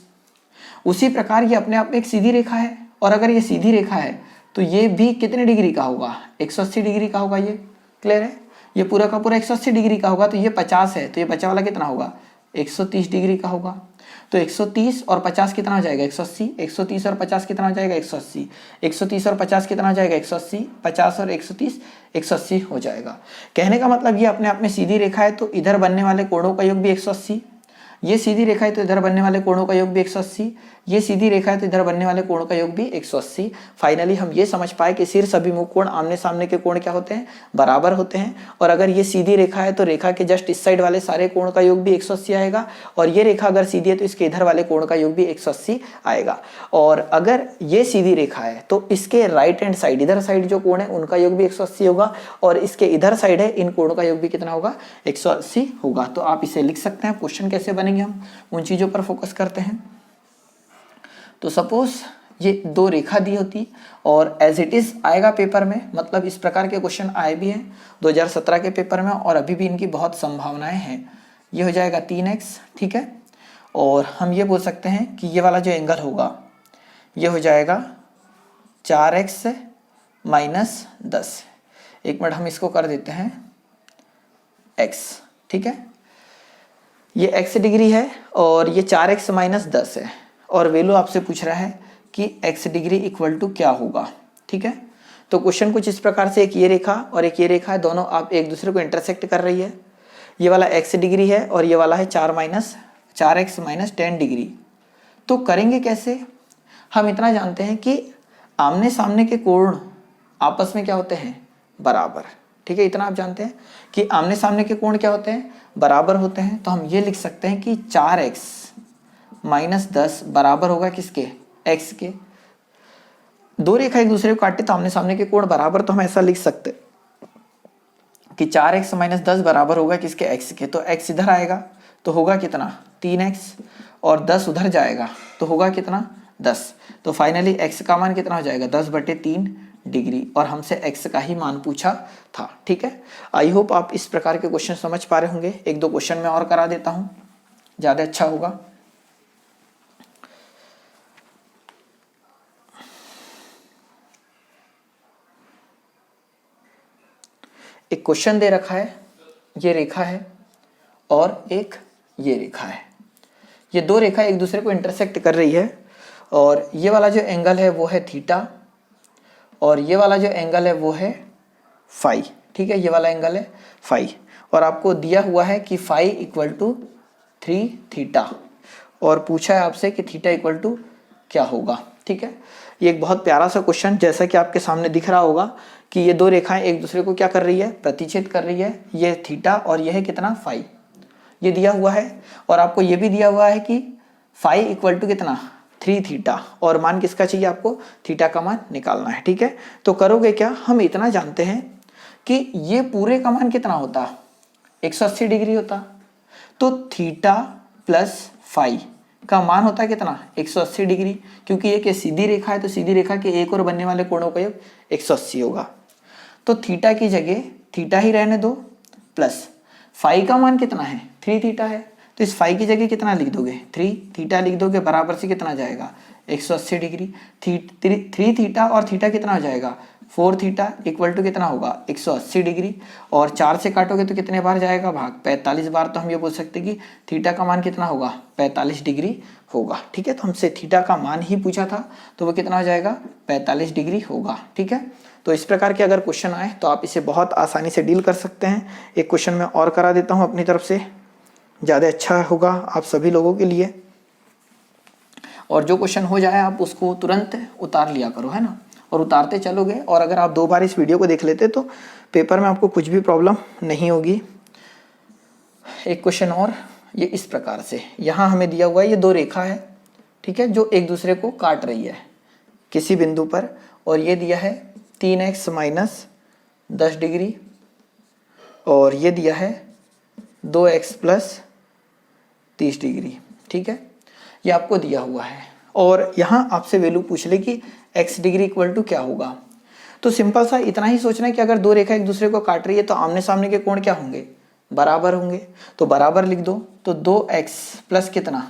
उसी प्रकार ये अपने आप में एक सीधी रेखा है, और अगर ये सीधी रेखा है तो ये भी कितने डिग्री का होगा, 180 डिग्री का होगा। ये क्लियर है, ये पूरा का पूरा 180 डिग्री का होगा। तो ये 50 है तो ये बचा वाला कितना होगा, 130 डिग्री का होगा। तो 130 और 50 कितना हो जाएगा, 180। 130 और 50 कितना हो जाएगा, 180। 130 और 50 कितना हो जाएगा, 180। 50 और 130 180 हो जाएगा। कहने का मतलब ये अपने आप में सीधी रेखा है तो इधर बनने वाले कोणों का योग भी 180। ये सीधी रेखा है तो इधर बनने वाले कोणों का योग भी 180। ये सीधी रेखा है तो इधर बनने वाले कोणों का योग भी 180। फाइनली हम ये समझ पाए कि शीर्ष अभिमुख कोण आमने सामने के कोण क्या होते हैं, बराबर होते हैं। और अगर ये सीधी रेखा है तो रेखा के जस्ट इस साइड वाले सारे कोण का योग भी 180 आएगा, और ये रेखा अगर सीधी है तो इसके इधर वाले कोण का योग भी 180 आएगा। और अगर ये सीधी रेखा है तो इसके राइट हैंड साइड, इधर साइड जो कोण है उनका योग भी 180 होगा, और इसके इधर साइड है इन कोणों का योग भी कितना होगा, 180 होगा। तो आप इसे लिख सकते हैं। क्वेश्चन कैसे बनेंगे, हम उन चीजों पर फोकस करते हैं। तो सपोज ये दो रेखा दी होती और एज इट इज आएगा पेपर में, मतलब इस प्रकार के क्वेश्चन आए भी हैं 2017 के पेपर में, और अभी भी इनकी बहुत संभावनाएं हैं। ये हो जाएगा 3x, ठीक है, और हम ये बोल सकते हैं कि ये वाला जो एंगल होगा ये हो जाएगा 4x माइनस 10। एक मिनट हम इसको कर देते हैं x, ठीक है। ये x डिग्री है और ये 4x माइनस 10 है, और वैल्यू आपसे पूछ रहा है कि x डिग्री इक्वल टू क्या होगा, ठीक है। तो क्वेश्चन कुछ इस प्रकार से, एक ये रेखा और एक ये रेखा है, दोनों आप एक दूसरे को इंटरसेक्ट कर रही है। ये वाला x डिग्री है और ये वाला है 4x माइनस 10 डिग्री। तो करेंगे कैसे, हम इतना जानते हैं कि आमने सामने के कोण आपस में क्या होते हैं, बराबर, ठीक है। इतना आप जानते हैं कि आमने सामने के कोण क्या होते हैं, बराबर होते हैं। तो हम ये लिख सकते हैं कि 4x माइनस 10 बराबर होगा किसके, x के। दो रेखा एक दूसरे को काटे तो आमने सामने के कोण बराबर, तो हम ऐसा लिख सकते कि 4x माइनस 10 बराबर होगा किसके, x के। तो x इधर आएगा तो होगा कितना, 3x, और 10 उधर जाएगा तो होगा कितना, 10। तो फाइनली x का मान कितना हो जाएगा, 10/3 डिग्री और हमसे x का ही मान पूछा था। ठीक है, आई होप आप इस प्रकार के क्वेश्चन समझ पा रहे होंगे। एक दो क्वेश्चन मैं और करा देता हूं, ज्यादा अच्छा होगा। एक क्वेश्चन दे रखा है, ये रेखा है और एक ये रेखा है। ये दो रेखा एक दूसरे को इंटरसेक्ट कर रही है और ये वाला जो एंगल है वो है थीटा और ये वाला जो एंगल है वो है फाई। ठीक है, ये वाला एंगल है फाई और आपको दिया हुआ है कि फाई इक्वल टू 3 थीटा और पूछा है आपसे कि थीटा इक्वल टू क्या होगा। ठीक है, ये एक बहुत प्यारा सा क्वेश्चन, जैसा कि आपके सामने दिख रहा होगा कि ये दो रेखाएं एक दूसरे को क्या कर रही है, प्रतिच्छेद कर रही है। ये थीटा और ये है कितना, फाई, ये दिया हुआ है और आपको ये भी दिया हुआ है कि फाई इक्वल टू कितना, 3 थीटा और मान किसका चाहिए, आपको थीटा का मान निकालना है। ठीक है, तो करोगे क्या, हम इतना जानते हैं कि ये पूरे का मान कितना होता, 180 डिग्री होता, तो थीटा प्लस फाई का मान होता है कितना, 180 डिग्री, क्योंकि ये सीधी रेखा है तो सीधी रेखा के एक और बनने वाले कोणों का योग 180 होगा। तो थीटा की जगह थीटा ही रहने दो, प्लस फाई का मान कितना है, 3 थीटा है, तो इस फाई की जगह कितना लिख दोगे, 3 थीटा लिख दोगे, बराबर से कितना जाएगा, 180 डिग्री। 3 थीटा और थीटा कितना हो जाएगा, 4 थीटा इक्वल टू कितना होगा, 180 डिग्री और 4 से काटोगे तो कितने बार जाएगा भाग, 45 बार। तो हम ये बोल सकते हैं कि थीटा का मान कितना होगा, 45 डिग्री होगा। ठीक है, तो हमसे थीटा का मान ही पूछा था तो वो कितना हो जाएगा, 45 डिग्री होगा। ठीक है, तो इस प्रकार के अगर क्वेश्चन आए तो आप इसे बहुत आसानी से डील कर सकते हैं। एक क्वेश्चन मैं और करा देता हूँ अपनी तरफ से, ज़्यादा अच्छा होगा आप सभी लोगों के लिए। और जो क्वेश्चन हो जाए आप उसको तुरंत उतार लिया करो, है ना, और उतारते चलोगे और अगर आप 2 बार इस वीडियो को देख लेते तो पेपर में आपको कुछ भी प्रॉब्लम नहीं होगी। एक क्वेश्चन और, ये इस प्रकार से, यहाँ हमें दिया हुआ है ये 2 रेखा है, ठीक है, जो एक दूसरे को काट रही है किसी बिंदु पर और ये दिया है 3x माइनस 10 डिग्री और ये दिया है 2x प्लस 30 डिग्री। ठीक है, ये आपको दिया हुआ है और यहाँ आपसे वैल्यू पूछ ले कि x डिग्री इक्वल टू क्या होगा। तो सिंपल सा इतना ही सोचना है कि अगर 2 रेखा एक दूसरे को काट रही है तो आमने सामने के कोण क्या होंगे, बराबर होंगे। तो बराबर लिख दो, तो 2x प्लस कितना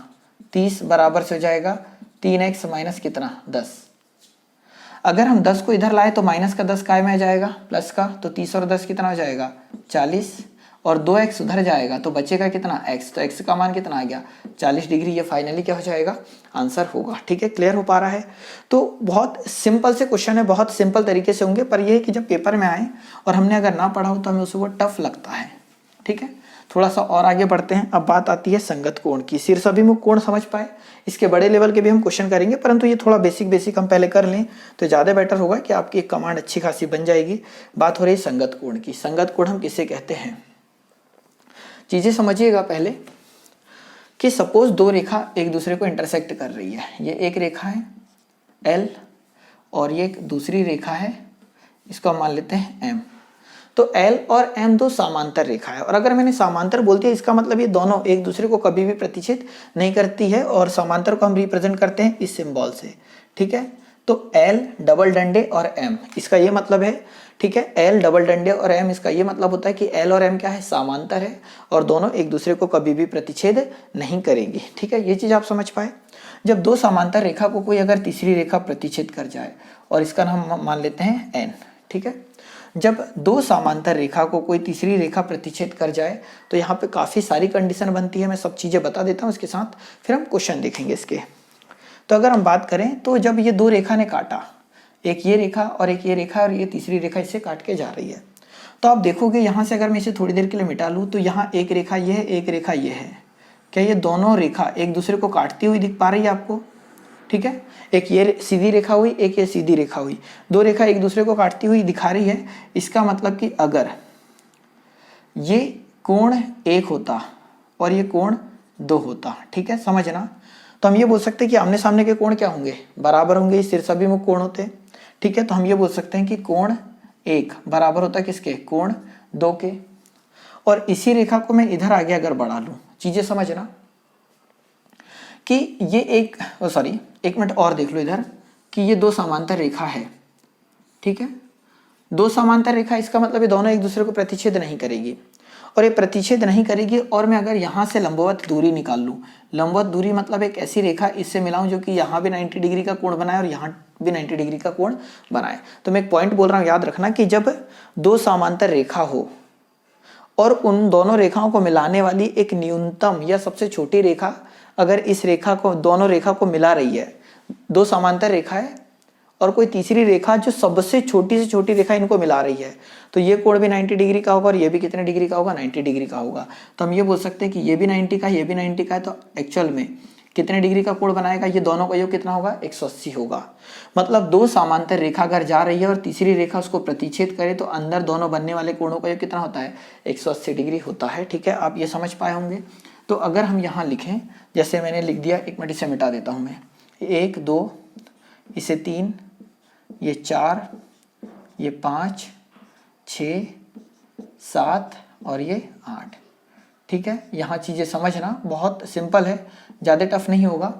30 बराबर से हो जाएगा 3x माइनस कितना 10। अगर हम 10 को इधर लाए तो माइनस का 10 काय में आ जाएगा, प्लस का, तो 30 और 10 कितना हो जाएगा 40 और 2x उधर जाएगा तो बचेगा कितना x, तो x का मान कितना आ गया 40 डिग्री। ये फाइनली क्या हो जाएगा, आंसर होगा। ठीक है, क्लियर हो पा रहा है। तो बहुत सिंपल से क्वेश्चन है, बहुत सिंपल तरीके से होंगे, पर यह है कि जब पेपर में आए और हमने अगर ना पढ़ा हो तो हमें उसको टफ लगता है। ठीक है, थोड़ा सा और आगे बढ़ते हैं। अब बात आती है संगत कोण की। शीर्ष अभिमुख कोण समझ पाए, इसके बड़े लेवल के भी हम क्वेश्चन करेंगे, परंतु ये थोड़ा बेसिक हम पहले कर लें तो ज़्यादा बेटर होगा कि आपकी एक कमांड अच्छी खासी बन जाएगी। बात हो रही है संगत कोण की। संगत कोण हम किसे कहते हैं, चीज़ें समझिएगा पहले कि सपोज 2 रेखा एक दूसरे को इंटरसेक्ट कर रही है। ये एक रेखा है L और ये एक दूसरी रेखा है, इसको हम मान लेते हैं M। तो L और M 2 समांतर रेखा है और अगर मैंने समांतर बोल दिया इसका मतलब ये दोनों एक दूसरे को कभी भी प्रतिच्छेद नहीं करती है और समांतर को हम रिप्रेजेंट करते हैं इस सिंबल से। ठीक है, तो L डबल डंडे और M, इसका ये मतलब है, ठीक है, L डबल डंडे और M, इसका ये मतलब होता है कि L और M क्या है, समांतर है और दोनों एक दूसरे को कभी भी प्रतिच्छेद नहीं करेंगी। ठीक है, ये चीज़ आप समझ पाए। जब 2 समांतर रेखा को कोई अगर तीसरी रेखा प्रतिच्छेद कर जाए और इसका नाम मान लेते हैं N। ठीक है, जब 2 समांतर रेखा को कोई तीसरी रेखा प्रतिच्छेद कर जाए तो यहाँ पे काफ़ी सारी कंडीशन बनती है। मैं सब चीज़ें बता देता हूँ इसके साथ, फिर हम क्वेश्चन देखेंगे इसके। तो अगर हम बात करें तो जब ये 2 रेखा ने काटा, एक ये रेखा और एक ये रेखा और ये तीसरी रेखा इससे काट के जा रही है, तो आप देखोगे यहाँ से अगर मैं इसे थोड़ी देर के लिए मिटा लूँ तो यहाँ एक रेखा ये है, एक रेखा ये है। क्या ये दोनों रेखा एक दूसरे को काटती हुई दिख पा रही है आपको? ठीक है, एक ये सीधी रेखा हुई, एक ये सीधी रेखा हुई, 2 रेखा एक दूसरे को काटती हुई दिखा रही है। इसका मतलब कि अगर ये कोण 1 होता और ये कोण 2 होता, ठीक है, समझना, तो हम ये बोल सकते हैं कि आमने सामने के कोण क्या होंगे, बराबर होंगे, इस शीर्षाभिमुख कोण होते। ठीक है, तो हम ये बोल सकते हैं कि कोण 1 बराबर होता है किसके, कोण 2 के। और इसी रेखा को मैं इधर आगे अगर बढ़ा लूं, चीजें समझना कि ये एक मिनट और देख लो इधर कि ये 2 समांतर रेखा है, ठीक है। दो समांतर रेखा, इसका मतलब ये दोनों एक दूसरे को प्रतिच्छेद नहीं करेगी, और ये प्रतिच्छेद नहीं करेगी। और मैं अगर यहाँ से लंबवत दूरी निकाल लूँ, लंबवत दूरी मतलब एक ऐसी रेखा इससे मिलाऊं जो कि यहाँ भी 90 डिग्री का कोण बनाए और यहाँ भी 90 डिग्री का कोण बनाए। तो मैं एक पॉइंट बोल रहा हूँ, याद रखना कि जब दो समांतर रेखा हो और उन दोनों रेखाओं को मिलाने वाली एक न्यूनतम या सबसे छोटी रेखा अगर इस रेखा को, दोनों रेखा को मिला रही है, दो समांतर रेखा है और कोई तीसरी रेखा जो सबसे छोटी से छोटी रेखा इनको मिला रही है, तो ये कोण भी 90 डिग्री का होगा और ये भी कितने डिग्री का होगा, 90 डिग्री का होगा। तो हम ये बोल सकते हैं कि ये भी 90 का, ये भी 90 का है, तो एक्चुअल में कितने डिग्री का कोण बनाएगा, ये दोनों का योग कितना होगा, 180 होगा। मतलब दो समांतर रेखा अगर जा रही है और तीसरी रेखा उसको प्रतिच्छेद करे तो अंदर दोनों बनने वाले कोणों का योग कितना होता है, 180 डिग्री होता है। ठीक है, आप ये समझ पाए होंगे। तो अगर हम यहाँ लिखें, जैसे मैंने लिख दिया, एक मिनट इसे मिटा देता हूँ मैं, 1 2, इसे 3, ये 4, ये 5 6 7 और ये 8। ठीक है, यहाँ चीज़ें समझना बहुत सिंपल है, ज़्यादा टफ नहीं होगा।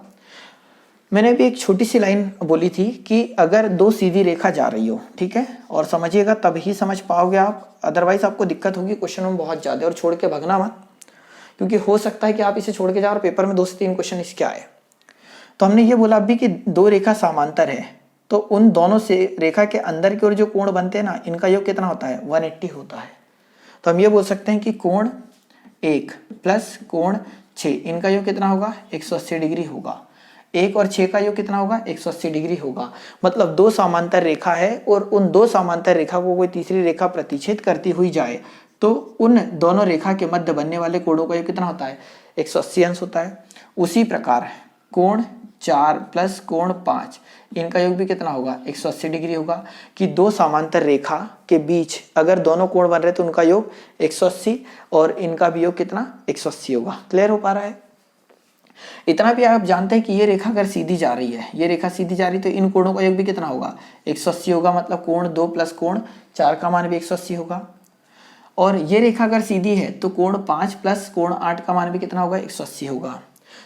मैंने भी एक छोटी सी लाइन बोली थी कि अगर दो सीधी रेखा जा रही हो, ठीक है, और समझिएगा तब ही समझ पाओगे आप, अदरवाइज आपको दिक्कत होगी क्वेश्चन में बहुत ज़्यादा। और छोड़ के भगना मत, क्योंकि हो सकता है कि आप इसे छोड़ के जाओ और पेपर में 2 से 3 क्वेश्चन इसके आए। तो हमने ये बोला अभी कि दो रेखा समांतर है, तो उन दोनों से रेखा के अंदर की ओर जो कोण बनते हैं ना, इनका योग कितना होता है, 180 होता है। तो हम ये बोल सकते हैं कि कोण 1 प्लस कोण 6, इनका योग कितना होगा, 180 डिग्री होगा। 1 और 6 का योग कितना होगा, 180 डिग्री होगा। मतलब दो समांतर रेखा है और उन दो समांतर रेखा को कोई तीसरी रेखा प्रतिच्छेद करती हुई जाए तो उन दोनों रेखा के मध्य बनने वाले कोणों का योग कितना होता है, 180 अंश होता है। उसी प्रकार कोण 4 प्लस कोण 5, इनका योग भी कितना होगा, 180 डिग्री होगा। कि दो समांतर रेखा के बीच अगर दोनों कोण बन रहे तो उनका योग 180 और इनका भी योग कितना, 180 होगा। क्लियर हो पा रहा है? इतना भी आप जानते हैं कि ये रेखा अगर सीधी जा रही है, ये रेखा सीधी जा रही है, तो इन कोणों का योग भी कितना होगा, 180 होगा। मतलब कोण 2 प्लस कोण 4 का मान भी 180 होगा। और ये रेखा अगर सीधी है तो कोण 5 प्लस कोण 8 का मान भी कितना होगा, 180 होगा।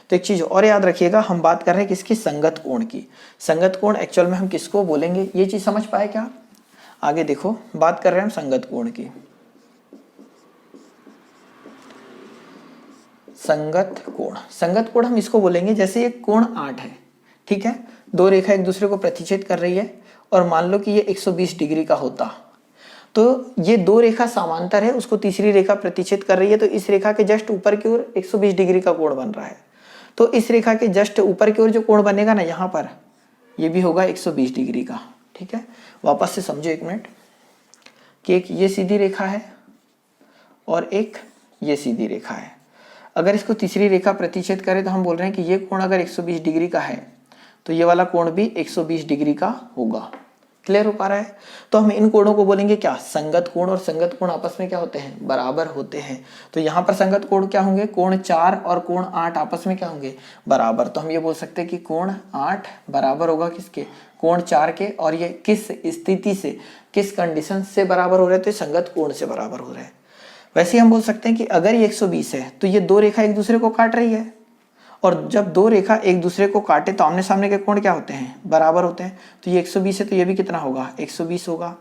तो एक चीज और याद रखिएगा, हम बात कर रहे हैं किसकी, संगत कोण की। संगत कोण एक्चुअल में हम किसको बोलेंगे, ये चीज समझ पाए क्या? आगे देखो, बात कर रहे हैं हम संगत कोण की। संगत कोण, संगत कोण हम इसको बोलेंगे जैसे ये कोण 8 है, ठीक है, दो रेखा एक दूसरे को प्रतिच्छेद कर रही है और मान लो कि ये 120 डिग्री का होता, तो ये दो रेखा समांतर है, उसको तीसरी रेखा प्रतिच्छेद कर रही है, तो इस रेखा के जस्ट ऊपर की ओर 120 डिग्री का कोण बन रहा है। तो इस रेखा के जस्ट ऊपर की ओर जो कोण बनेगा ना यहाँ पर, ये भी होगा 120 डिग्री का। ठीक है, वापस से समझो एक मिनट कि एक ये सीधी रेखा है और एक ये सीधी रेखा है। अगर इसको तीसरी रेखा प्रतिच्छेद करे तो हम बोल रहे हैं कि ये कोण अगर 120 डिग्री का है तो ये वाला कोण भी 120 डिग्री का होगा। क्लियर हो पा रहा है? तो हम इन कोणों को बोलेंगे क्या, संगत कोण। और संगत कोण आपस में क्या होते हैं, बराबर होते हैं। तो यहाँ पर संगत कोण क्या होंगे, कोण 4 और कोण 8 आपस में क्या होंगे, बराबर। तो हम ये बोल सकते हैं कि कोण 8 बराबर होगा किसके, कोण 4 के। और ये किस स्थिति से, किस कंडीशन से बराबर हो रहे हैं, तो संगत कोण से बराबर हो रहे हैं। वैसे हम बोल सकते हैं कि अगर ये 120 है तो ये दो रेखा एक दूसरे को काट रही है, और जब दो रेखा एक दूसरे को काटे तो आमने सामने के कोण क्या होते हैं, बराबर होते हैं। तो ये 120 है तो ये भी कितना होगा, 120 होगा।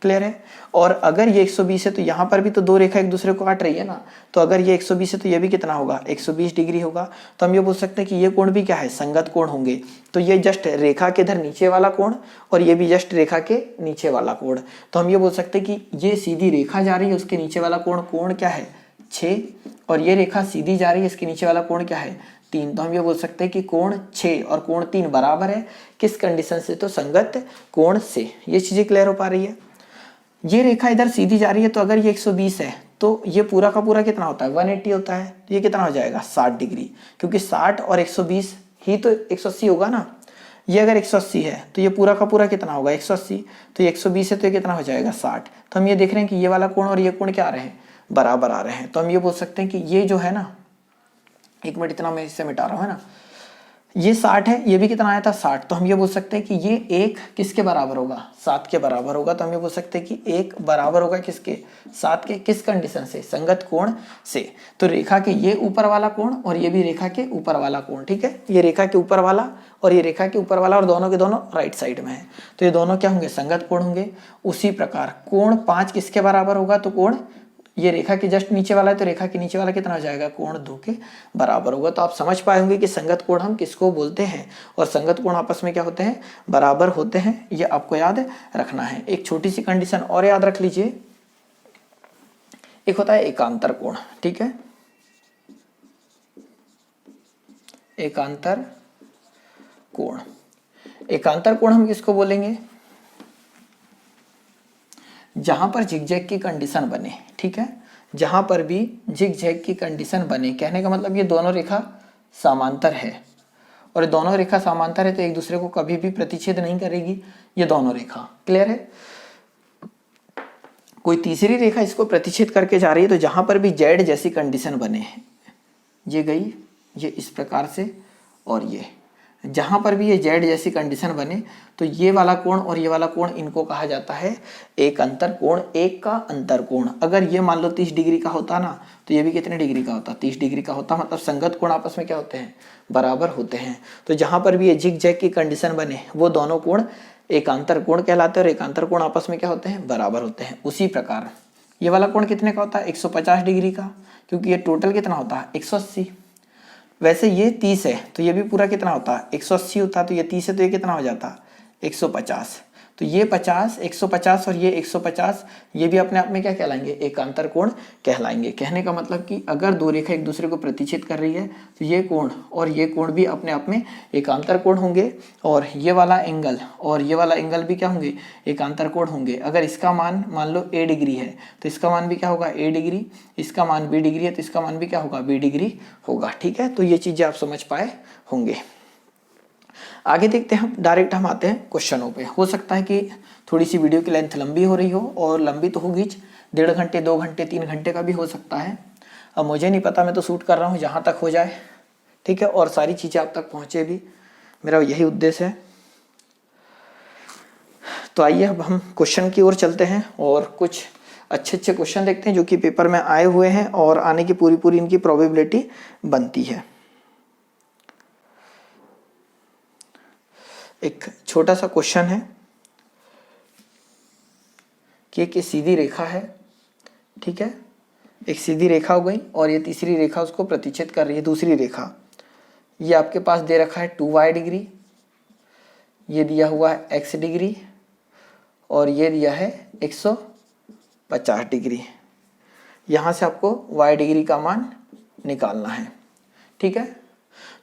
क्लियर है? और अगर ये 120 है तो यहाँ पर भी तो दो रेखा एक दूसरे को काट रही है ना, तो अगर ये 120 है तो ये भी कितना होगा, 120 डिग्री होगा। तो हम ये बोल सकते हैं कि ये कोण भी क्या है, संगत कोण होंगे। तो ये जस्ट रेखा के इधर नीचे वाला कोण और ये भी जस्ट रेखा के नीचे वाला कोण। तो हम ये बोल सकते हैं कि ये सीधी रेखा जा रही है, उसके नीचे वाला कोण, कोण क्या है, 6, और ये रेखा सीधी जा रही है, इसके नीचे वाला कोण क्या है, 3। तो हम ये बोल सकते हैं कि कोण 6 और कोण 3 बराबर है। किस कंडीशन से, तो संगत कोण से। ये चीजें क्लियर हो पा रही है? ये रेखा इधर सीधी जा रही है, तो अगर ये 120 है तो ये पूरा का पूरा कितना होता है, 180 होता है। तो ये कितना हो जाएगा, 60 डिग्री, क्योंकि 60 और 120 ही तो 180 होगा ना। ये अगर 180 है तो ये पूरा का पूरा कितना होगा, 180। तो ये 120 है तो ये कितना हो जाएगा, 60। तो हम ये देख रहे हैं कि ये वाला कोण और ये कोण क्या आ रहे हैं, बराबर आ रहे हैं। तो हम ये बोल सकते हैं कि ये जो है ना, एक मिनट, इतना मैं इससे मिटा रहा हूँ, है ना, ये 60 है, ये भी कितना आया था 60, तो हम ये बोल सकते हैं कि ये एक किसके बराबर होगा, 7 के बराबर होगा। तो हम ये बोल सकते हैं कि एक बराबर होगा किसके, 7 के, किस कंडीशन से, संगत कोण से। तो रेखा के ये ऊपर वाला कोण और ये भी रेखा के ऊपर वाला कोण, ठीक है, ये रेखा के ऊपर वाला और ये रेखा के ऊपर वाला, और दोनों के दोनों राइट साइड में है, तो ये दोनों क्या होंगे, संगत कोण होंगे। उसी प्रकार कोण 5 किसके बराबर होगा, तो कोण ये रेखा के जस्ट नीचे वाला है, तो रेखा के नीचे वाला कितना हो जाएगा, कोण 2 के बराबर होगा। तो आप समझ पाए होंगे कि संगत कोण हम किसको बोलते हैं, और संगत कोण आपस में क्या होते हैं, बराबर होते हैं, ये आपको याद रखना है। एक छोटी सी कंडीशन और याद रख लीजिए, एक होता है एकांतर कोण, ठीक है, एकांतर कोण। एकांतर कोण हम किसको बोलेंगे, जहां पर जिगजैग की कंडीशन बने, ठीक है, जहां पर भी जिगजैग की कंडीशन बने, कहने का मतलब ये दोनों रेखा समांतर है, और दोनों रेखा समांतर है तो एक दूसरे को कभी भी प्रतिच्छेद नहीं करेगी ये दोनों रेखा, क्लियर है। कोई तीसरी रेखा इसको प्रतिच्छेद करके जा रही है, तो जहां पर भी जेड जैसी कंडीशन बने, ये गई ये इस प्रकार से, और ये जहां पर भी ये जेड जैसी कंडीशन बने, तो ये वाला कोण और ये वाला कोण, इनको कहा जाता है एक अंतर कोण, एक का अंतर कोण। अगर ये मान लो 30 डिग्री का होता ना, तो ये भी कितने डिग्री का होता, 30 डिग्री का होता, मतलब संगत कोण आपस में क्या होते हैं, बराबर होते हैं। तो जहां पर भी ये जिग जैग की कंडीशन बने, वो दोनों कोण एकांतर कोण कहलाते हैं, और एकांतर कोण आपस में क्या होते हैं, बराबर होते हैं। उसी प्रकार ये वाला कोण कितने का होता है, 150 डिग्री का, क्योंकि ये टोटल कितना होता है, 180। वैसे ये 30 है, तो ये भी पूरा कितना होता है, 180 होता है, तो ये 30 है, तो ये कितना हो जाता, 150। तो ये 50, 150 और ये 150, ये भी अपने आप में क्या कहलाएंगे, एकांतर कोण कहलाएंगे। कहने का मतलब कि अगर दो रेखा एक दूसरे को प्रतिच्छेद कर रही है, तो ये कोण और ये कोण भी अपने आप में एकांतर कोण होंगे, और ये वाला एंगल और ये वाला एंगल भी क्या होंगे, एकांतर कोण होंगे। अगर इसका मान मान लो a डिग्री है, तो इसका मान भी क्या होगा, a डिग्री, इसका मान b डिग्री है, तो इसका मान भी क्या होगा, b डिग्री होगा, ठीक है। तो ये चीजें आप समझ पाए होंगे। आगे देखते हैं, डायरेक्ट हम आते हैं क्वेश्चनों पे। हो सकता है कि थोड़ी सी वीडियो की लेंथ लंबी हो रही हो, और लंबी तो होगी, 1.5 घंटे 2 घंटे 3 घंटे का भी हो सकता है। अब मुझे नहीं पता, मैं तो शूट कर रहा हूँ जहाँ तक हो जाए, ठीक है, और सारी चीज़ें आप तक पहुँचे भी, मेरा यही उद्देश्य है। तो आइए अब हम क्वेश्चन की ओर चलते हैं, और कुछ अच्छे क्वेश्चन देखते हैं जो कि पेपर में आए हुए हैं, और आने की पूरी इनकी प्रोबेबिलिटी बनती है। एक छोटा सा क्वेश्चन है कि एक सीधी रेखा है, ठीक है, एक सीधी रेखा हो गई, और ये तीसरी रेखा उसको प्रतिच्छेद कर रही है, दूसरी रेखा। ये आपके पास दे रखा है 2y डिग्री, ये दिया हुआ है x डिग्री, और ये दिया है 150 डिग्री। यहाँ से आपको y डिग्री का मान निकालना है, ठीक है।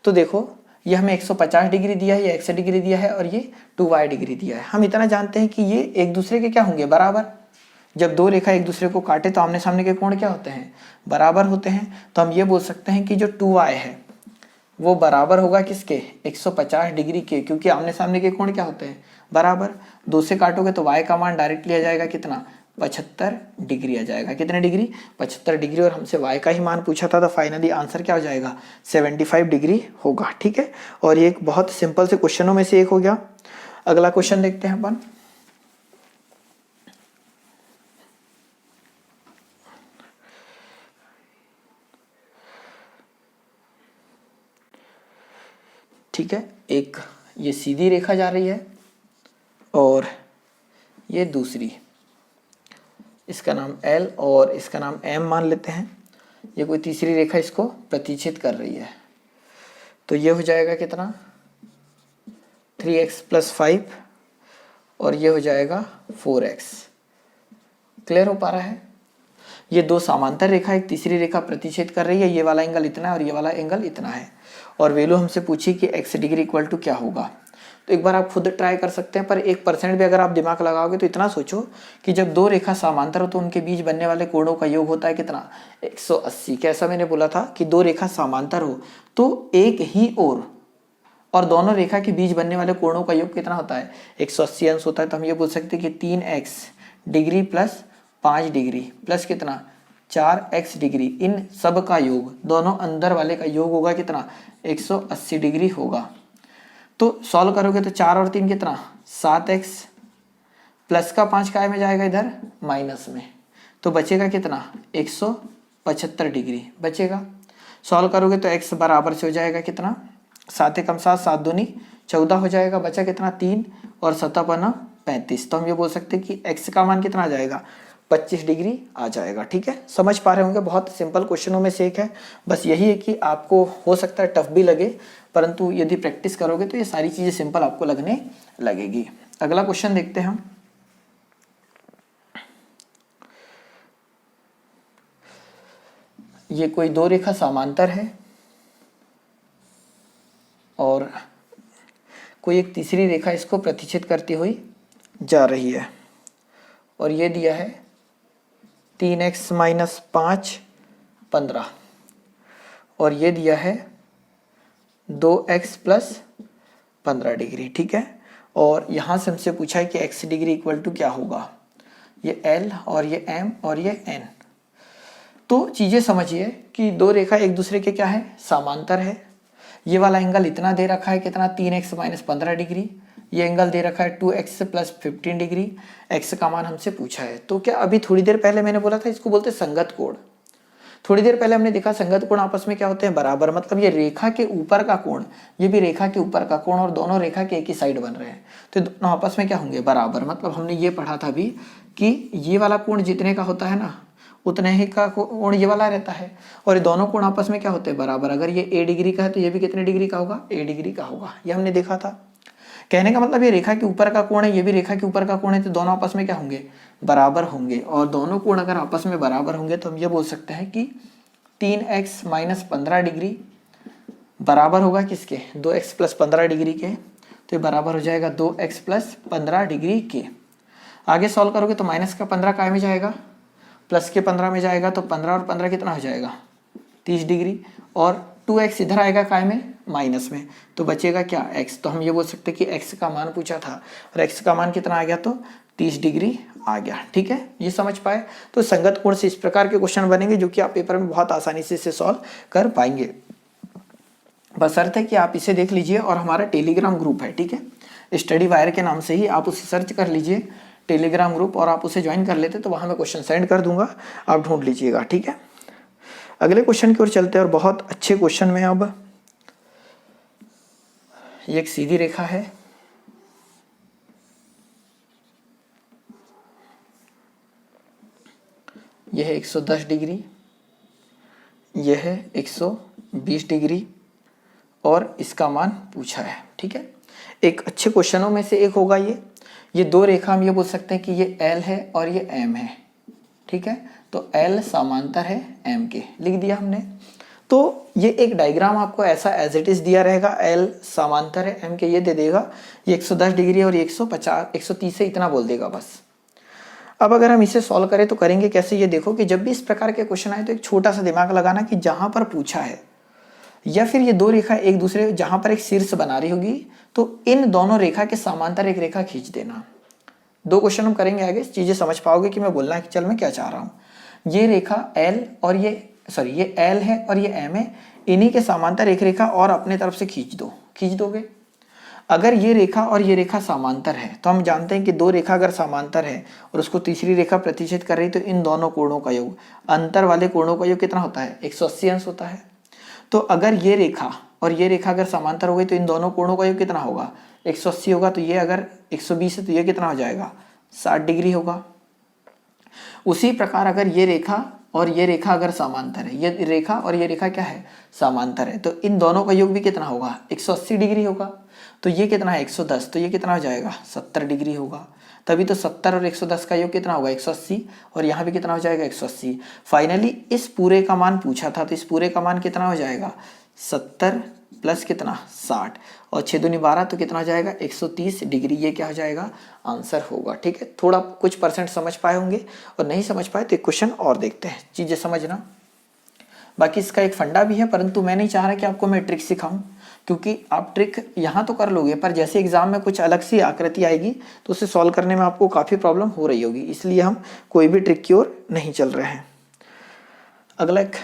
तो देखो, ये हमें 150 डिग्री दिया है, ये x डिग्री दिया है, और ये 2y डिग्री दिया है। हम इतना जानते हैं कि ये एक दूसरे के क्या होंगे, बराबर। जब दो रेखा एक दूसरे को काटे तो आमने सामने के कोण क्या होते हैं, बराबर होते हैं। तो हम ये बोल सकते हैं कि जो 2y है वो बराबर होगा किसके, 150 डिग्री के, क्योंकि आमने सामने के कोण क्या होते हैं, बराबर। 2 से काटोगे तो y का मान डायरेक्ट लिया जाएगा कितना, 75 डिग्री आ जाएगा। कितने डिग्री, 75 डिग्री, और हमसे y का ही मान पूछा था, तो फाइनली आंसर क्या हो जाएगा, 75 डिग्री होगा, ठीक है। और ये एक बहुत सिंपल से क्वेश्चनों में से एक हो गया। अगला क्वेश्चन देखते हैं अपन। ठीक है, एक ये सीधी रेखा जा रही है, और ये दूसरी, इसका नाम L और इसका नाम M मान लेते हैं। ये कोई तीसरी रेखा इसको प्रतिच्छेद कर रही है, तो ये हो जाएगा कितना, 3x + 5, और ये हो जाएगा 4x। क्लियर हो पा रहा है। ये दो समांतर रेखा, एक तीसरी रेखा प्रतिच्छेद कर रही है, ये वाला एंगल इतना है और ये वाला एंगल इतना है, और वैल्यू हमसे पूछी कि x डिग्री इक्वल टू क्या होगा। तो एक बार आप खुद ट्राई कर सकते हैं, पर 1% भी अगर आप दिमाग लगाओगे तो इतना सोचो कि जब दो रेखा समांतर हो तो उनके बीच बनने वाले कोणों का योग होता है कितना, 180। कैसा मैंने बोला था कि दो रेखा समांतर हो तो एक ही और दोनों रेखा के बीच बनने वाले कोणों का योग कितना होता है, 180 अंश होता है। तो हम ये बोल सकते हैं कि 3x डिग्री + 5 डिग्री प्लस कितना, 4x डिग्री, इन सब का योग, दोनों अंदर वाले का योग होगा कितना, 180 डिग्री होगा। तो सॉल्व करोगे तो 4 और 3 कितना, 7x, प्लस का 5 काय में जाएगा इधर माइनस में, तो बचेगा कितना, 175 डिग्री बचेगा। सॉल्व करोगे तो x बराबर से हो जाएगा कितना, 7 कम 7, 7 दूनी 14 हो जाएगा, बचा कितना 3 और 7 35। तो हम ये बोल सकते हैं कि x का मान कितना आ जाएगा, 25 डिग्री आ जाएगा। ठीक है, समझ पा रहे होंगे, बहुत सिंपल क्वेश्चनों में से एक है। बस यही है कि आपको हो सकता है टफ भी लगे, परंतु यदि प्रैक्टिस करोगे तो ये सारी चीजें सिंपल आपको लगने लगेगी। अगला क्वेश्चन देखते हैं हम। ये कोई दो रेखा समांतर है और कोई एक तीसरी रेखा इसको प्रतिच्छेद करती हुई जा रही है, और ये दिया है 3x माइनस 5 15, और ये दिया है 2x प्लस 15 डिग्री। ठीक है, और यहाँ से हमसे पूछा है कि x डिग्री इक्वल टू क्या होगा, ये L और ये M और ये N। तो चीज़ें समझिए कि दो रेखा एक दूसरे के क्या है, समांतर है। ये वाला एंगल इतना दे रखा है कितना, 3x माइनस 15 डिग्री, ये एंगल दे रखा है 2x प्लस 15 डिग्री, x का मान हमसे पूछा है। तो क्या अभी थोड़ी देर पहले मैंने बोला था इसको बोलते हैं संगत कोण। थोड़ी देर पहले हमने देखा संगत कोण आपस में क्या होते हैं, बराबर, मतलब ये रेखा के ऊपर का कोण, ये भी रेखा के ऊपर का कोण, और दोनों रेखा के एक ही साइड बन रहे हैं, तो दोनों आपस में क्या होंगे, बराबर। मतलब हमने ये पढ़ा था अभी कि ये वाला कोण जितने का होता है ना, उतने ही का कोण ये वाला रहता है, और ये दोनों कोण आपस में क्या होते हैं, बराबर। अगर ये a डिग्री का है तो ये भी कितने डिग्री का होगा, a डिग्री का होगा। ये हमने देखा था। कहने का मतलब ये रेखा के ऊपर का कोण है, ये भी रेखा के ऊपर का कोण है, तो दोनों आपस में क्या होंगे, बराबर होंगे। और दोनों कोण अगर आपस में बराबर होंगे तो हम ये बोल सकते हैं कि 3x माइनस 15 डिग्री बराबर होगा किसके, 2x प्लस 15 डिग्री के। तो ये बराबर हो जाएगा 2x प्लस 15 डिग्री के। आगे सॉल्व करोगे तो माइनस का 15 काय में जाएगा, प्लस के 15 में जाएगा, तो 15 और 15 कितना हो जाएगा, 30 डिग्री, और 2x इधर आएगा काय में, माइनस में, तो बचेगा क्या, x। तो हम ये बोल सकते हैं कि x का मान पूछा था, और x का मान कितना आ गया, तो 30 डिग्री आ गया। ठीक है, ये समझ पाए। तो संगत कोण से इस प्रकार के क्वेश्चन बनेंगे जो कि आप पेपर में बहुत आसानी से इसे सॉल्व कर पाएंगे। बशर्ते है कि आप इसे देख लीजिए, और हमारा टेलीग्राम ग्रुप है, ठीक है, स्टडी वायर के नाम से ही आप उसे सर्च कर लीजिए, टेलीग्राम ग्रुप, और आप उसे ज्वाइन कर लेते तो वहाँ मैं क्वेश्चन सेंड कर दूंगा, आप ढूंढ लीजिएगा। ठीक है, अगले क्वेश्चन की ओर चलते हैं, और बहुत अच्छे क्वेश्चन में। अब ये एक सीधी रेखा है, यह है 110 डिग्री, यह है 120 डिग्री, और इसका मान पूछा है। ठीक है, एक अच्छे क्वेश्चनों में से एक होगा ये दो रेखा हम ये बोल सकते हैं कि ये L है और ये M है। ठीक है, तो L समांतर है M के, लिख दिया हमने। तो ये एक डायग्राम आपको ऐसा एज इट इज दिया रहेगा, L समांतर है M के, ये दे देगा, ये 110 डिग्री और ये 150 130 से इतना बोल देगा बस। अब अगर हम इसे सॉल्व करें तो करेंगे कैसे, ये देखो कि जब भी इस प्रकार के क्वेश्चन आए तो एक छोटा सा दिमाग लगाना कि जहां पर पूछा है, या फिर ये दो रेखा एक दूसरे, जहां पर एक शीर्ष बना रही होगी, तो इन दोनों रेखा के समांतर एक रेखा खींच देना। दो क्वेश्चन हम करेंगे आगे, चीजें समझ पाओगे कि मैं बोलना कि चल मैं क्या चाह रहा हूं। ये रेखा L और ये L है और ये M है, इन्हीं के समांतर एक रेखा और अपने तरफ से खींच दोगे। अगर ये रेखा और ये रेखा समांतर है तो हम जानते हैं कि दो रेखा अगर समांतर है और उसको तीसरी रेखा प्रतिच्छेद कर रही, तो इन दोनों कोणों का योग, अंतर वाले कोणों का योग कितना होता है, 180 अंश होता है। तो अगर ये रेखा और ये रेखा अगर समांतर हो गई तो इन दोनों कोणों का योग कितना होगा, 180 होगा। तो ये अगर 120 है तो ये कितना हो जाएगा, 60 डिग्री होगा। उसी प्रकार अगर ये रेखा और ये रेखा अगर समांतर है, ये रेखा और ये रेखा क्या है, समांतर है, तो इन दोनों का योग भी कितना होगा, 180 डिग्री होगा। तो ये कितना है 110, तो ये कितना हो जाएगा 70 डिग्री होगा। तभी तो 70 और 110 का योग कितना होगा 180, और यहाँ भी कितना हो जाएगा 180। फाइनली इस पूरे का मान पूछा था, तो इस पूरे का मान कितना हो जाएगा 70 प्लस कितना 60, और 6 दूनी 12, तो कितना हो जाएगा 130 डिग्री। ये क्या हो जाएगा, आंसर होगा। ठीक है, थोड़ा कुछ परसेंट समझ पाए होंगे, और नहीं समझ पाए तो एक क्वेश्चन और देखते हैं, चीजें समझना। बाकी इसका एक फंडा भी है, परंतु मैं नहीं चाह रहा कि आपको मैं ट्रिक सिखाऊं, क्योंकि आप ट्रिक यहाँ तो कर लोगे, पर जैसे एग्जाम में कुछ अलग सी आकृति आएगी तो उसे सॉल्व करने में आपको काफ़ी प्रॉब्लम हो रही होगी, इसलिए हम कोई भी ट्रिक की ओर नहीं चल रहे हैं। अगला एक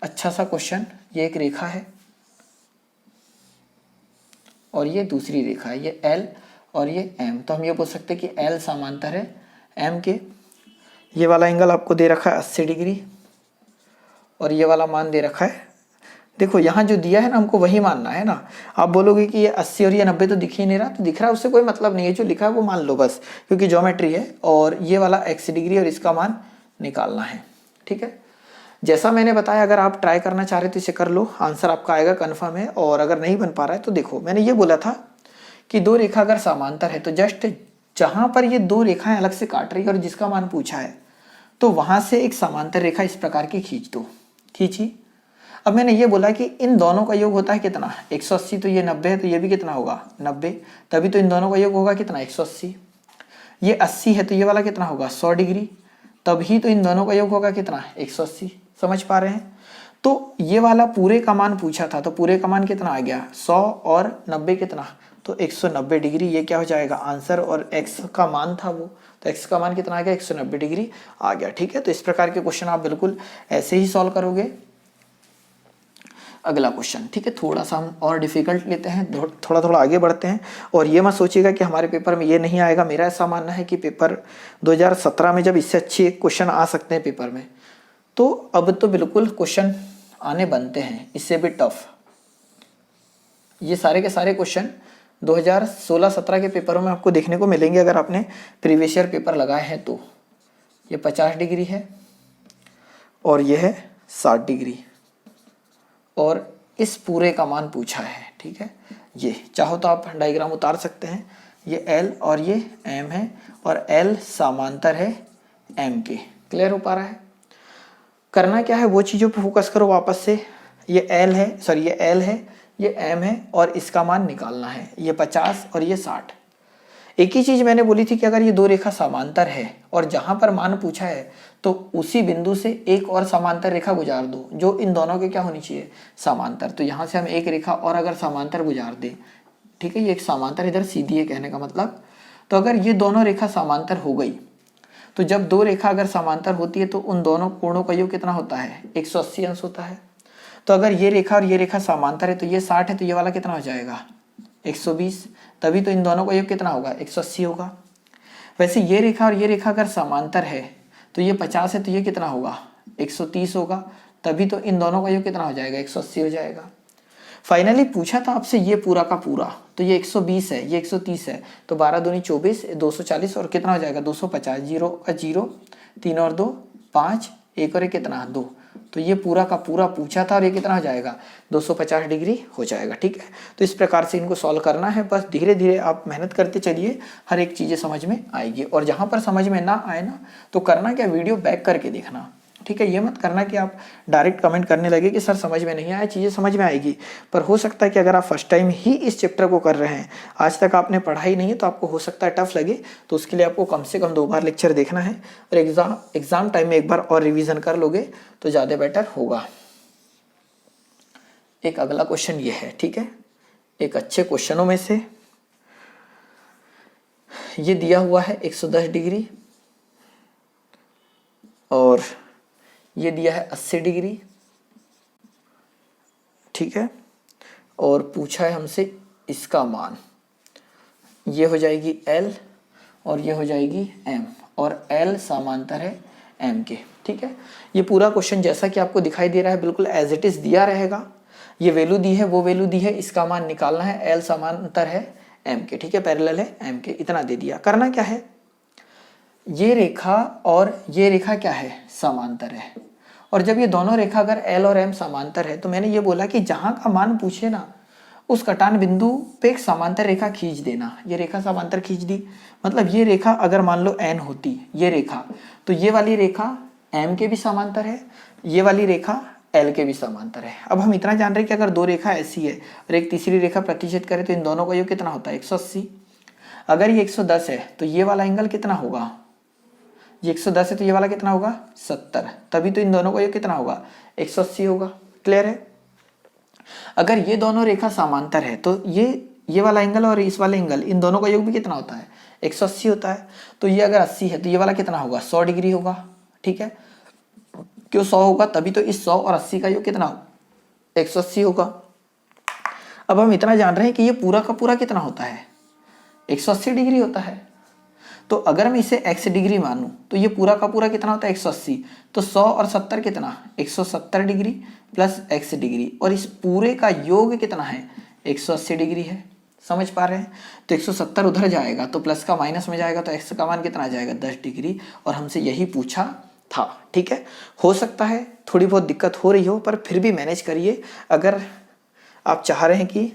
अच्छा सा क्वेश्चन, ये एक रेखा है और ये दूसरी रेखा है, ये L और ये M। तो हम ये बोल सकते हैं कि L समांतर है M के। ये वाला एंगल आपको दे रखा है 80 डिग्री और ये वाला मान दे रखा है, देखो यहाँ जो दिया है ना हमको वही मानना है ना। आप बोलोगे कि ये 80 और ये 90 तो दिख ही नहीं रहा, तो दिख रहा है उससे कोई मतलब नहीं है, जो लिखा है वो मान लो बस, क्योंकि ज्योमेट्री है। और ये वाला x डिग्री और इसका मान निकालना है, ठीक है। जैसा मैंने बताया, अगर आप ट्राई करना चाह रहे तो इसे कर लो, आंसर आपका आएगा कन्फर्म है। और अगर नहीं बन पा रहा है तो देखो, मैंने ये बोला था कि दो रेखा अगर समांतर है तो जस्ट जहां पर ये दो रेखाएं अलग से काट रही है और जिसका मान पूछा है, तो वहां से एक समांतर रेखा इस प्रकार की खींच दो। खींची। अब मैंने ये बोला कि इन दोनों का योग होता है कितना, 180, तो ये 90 है, तो ये भी कितना होगा 90, तभी तो इन दोनों का योग होगा कितना 180। ये 80 है तो ये वाला कितना होगा 100 डिग्री, तभी तो इन दोनों का योग होगा कितना 180। समझ पा रहे हैं। तो ये वाला पूरे का मान पूछा था, तो पूरे का मान कितना आ गया 100 और 90 कितना, तो 190 डिग्री। ये क्या हो जाएगा आंसर, और x का मान था वो, तो x का मान कितना आ गया 190 डिग्री आ गया, ठीक है। तो इस प्रकार के क्वेश्चन आप बिल्कुल ऐसे ही सॉल्व करोगे। अगला क्वेश्चन, ठीक है, थोड़ा सा हम और डिफिकल्ट लेते हैं, थोड़ा थोड़ा आगे बढ़ते हैं। और ये मत सोचिएगा कि हमारे पेपर में ये नहीं आएगा, मेरा ऐसा मानना है कि पेपर 2017 में जब इससे अच्छे क्वेश्चन आ सकते हैं पेपर में, तो अब तो बिल्कुल क्वेश्चन आने बनते हैं इससे भी टफ। ये सारे के सारे क्वेश्चन 2016-17 के पेपरों में आपको देखने को मिलेंगे अगर आपने प्रीवियस ईयर पेपर लगाए हैं तो। ये 50 डिग्री है और ये है 60 डिग्री, और इस पूरे का मान पूछा है, ठीक है। ये चाहो तो आप डायग्राम उतार सकते हैं, ये L और ये M है, और L समांतर है M के। क्लियर हो पा रहा है। करना क्या है, वो चीज़ों पे फोकस करो वापस से। ये L है, सॉरी ये L है, ये M है, और इसका मान निकालना है, ये 50 और ये 60। एक ही चीज़ मैंने बोली थी कि अगर ये दो रेखा समांतर है और जहां पर मान पूछा है तो उसी बिंदु से एक और समांतर रेखा गुजार दो जो इन दोनों के क्या होनी चाहिए समांतर। तो यहाँ से हम एक रेखा और अगर समांतर गुजार दे, ठीक है, ये एक समांतर इधर सीधी है कहने का मतलब। तो अगर ये दोनों रेखा समांतर हो गई, तो जब दो रेखा अगर समांतर होती है तो उन दोनों कोणों का योग कितना होता है 180 अंश होता है। तो अगर ये रेखा और ये रेखा समांतर है तो ये 60 है, तो ये वाला कितना हो जाएगा 120, तभी तो इन दोनों का योग कितना होगा 180 होगा। वैसे ये रेखा और ये रेखा अगर समांतर है तो ये 50 है, तो ये कितना होगा 130 होगा, तभी तो इन दोनों का योग कितना हो जाएगा 180 हो जाएगा। फाइनली पूछा था आपसे ये पूरा का पूरा, तो ये 120 है, ये 130 है, तो 12 दूनी 24, 240 और कितना हो जाएगा 250, जीरो का जीरो, 3 और 2 5, एक और एक कितना 2, तो ये पूरा का पूरा पूछा था और ये कितना हो जाएगा 250 डिग्री हो जाएगा, ठीक है। तो इस प्रकार से इनको सॉल्व करना है, बस धीरे धीरे आप मेहनत करते चलिए, हर एक चीज़ें समझ में आएगी। और जहाँ पर समझ में ना आए ना, तो करना क्या, वीडियो बैक करके देखना, ठीक है। ये मत करना कि आप डायरेक्ट कमेंट करने लगे कि सर समझ में नहीं आया, चीज़ें समझ में आएगी। पर हो सकता है कि अगर आप फर्स्ट टाइम ही इस चैप्टर को कर रहे हैं, आज तक आपने पढ़ा ही नहीं है, तो आपको हो सकता है टफ लगे। तो उसके लिए आपको कम से कम 2 बार लेक्चर देखना है, और एग्जाम टाइम में एक बार और रिविजन कर लोगे तो ज़्यादा बेटर होगा। एक अगला क्वेश्चन ये है, ठीक है, एक अच्छे क्वेश्चनों में से। ये दिया हुआ है 110 डिग्री और ये दिया है 80 डिग्री, ठीक है, और पूछा है हमसे इसका मान। ये हो जाएगी L और ये हो जाएगी M, और L समांतर है M के, ठीक है। ये पूरा क्वेश्चन जैसा कि आपको दिखाई दे रहा है बिल्कुल एज इट इज दिया रहेगा। ये वैल्यू दी है, वो वैल्यू दी है, इसका मान निकालना है, L समांतर है M के, ठीक है, पैरेलल है M के, इतना दे दिया। करना क्या है, ये रेखा और ये रेखा क्या है समांतर है, और जब ये दोनों रेखा अगर L और M समांतर है, तो मैंने ये बोला कि जहां का मान पूछे ना उस कटान बिंदु पे एक समांतर रेखा खींच देना। ये रेखा समांतर खींच दी, मतलब ये रेखा अगर मान लो N होती ये रेखा, तो ये वाली रेखा M के भी समांतर है, ये वाली रेखा L के भी समांतर है। अब हम इतना जान रहे हैं कि अगर दो रेखा ऐसी है और एक तीसरी रेखा प्रतिच्छेद करे तो इन दोनों का योग कितना होता है 180। अगर ये 110 है तो ये वाला एंगल कितना होगा, ये 110 है तो ये वाला कितना होगा 70, तभी तो इन दोनों का योग कितना होगा 180 होगा। क्लियर है। अगर ये दोनों रेखा समांतर है तो ये वाला एंगल और इस वाले एंगल, इन दोनों का योग भी कितना होता है 180 होता है। तो ये अगर 80 है तो ये वाला कितना होगा 100 डिग्री होगा, ठीक है। क्यों 100 होगा? तभी तो इस 100 और 80 का योग कितना हो? 180 होगा। अब हम इतना जान रहे हैं कि ये पूरा का पूरा कितना होता है? 180 डिग्री होता है। तो अगर मैं इसे x डिग्री मानूं तो ये पूरा का पूरा कितना होता है? 180। तो 100 और 70 कितना? 170 डिग्री प्लस x डिग्री, और इस पूरे का योग कितना है? 180 डिग्री है। समझ पा रहे हैं? तो 170 उधर जाएगा तो प्लस का माइनस में जाएगा, तो x का मान कितना आ जाएगा? 10 डिग्री। और हमसे यही पूछा था। ठीक है, हो सकता है थोड़ी बहुत दिक्कत हो रही हो, पर फिर भी मैनेज करिए। अगर आप चाह रहे हैं कि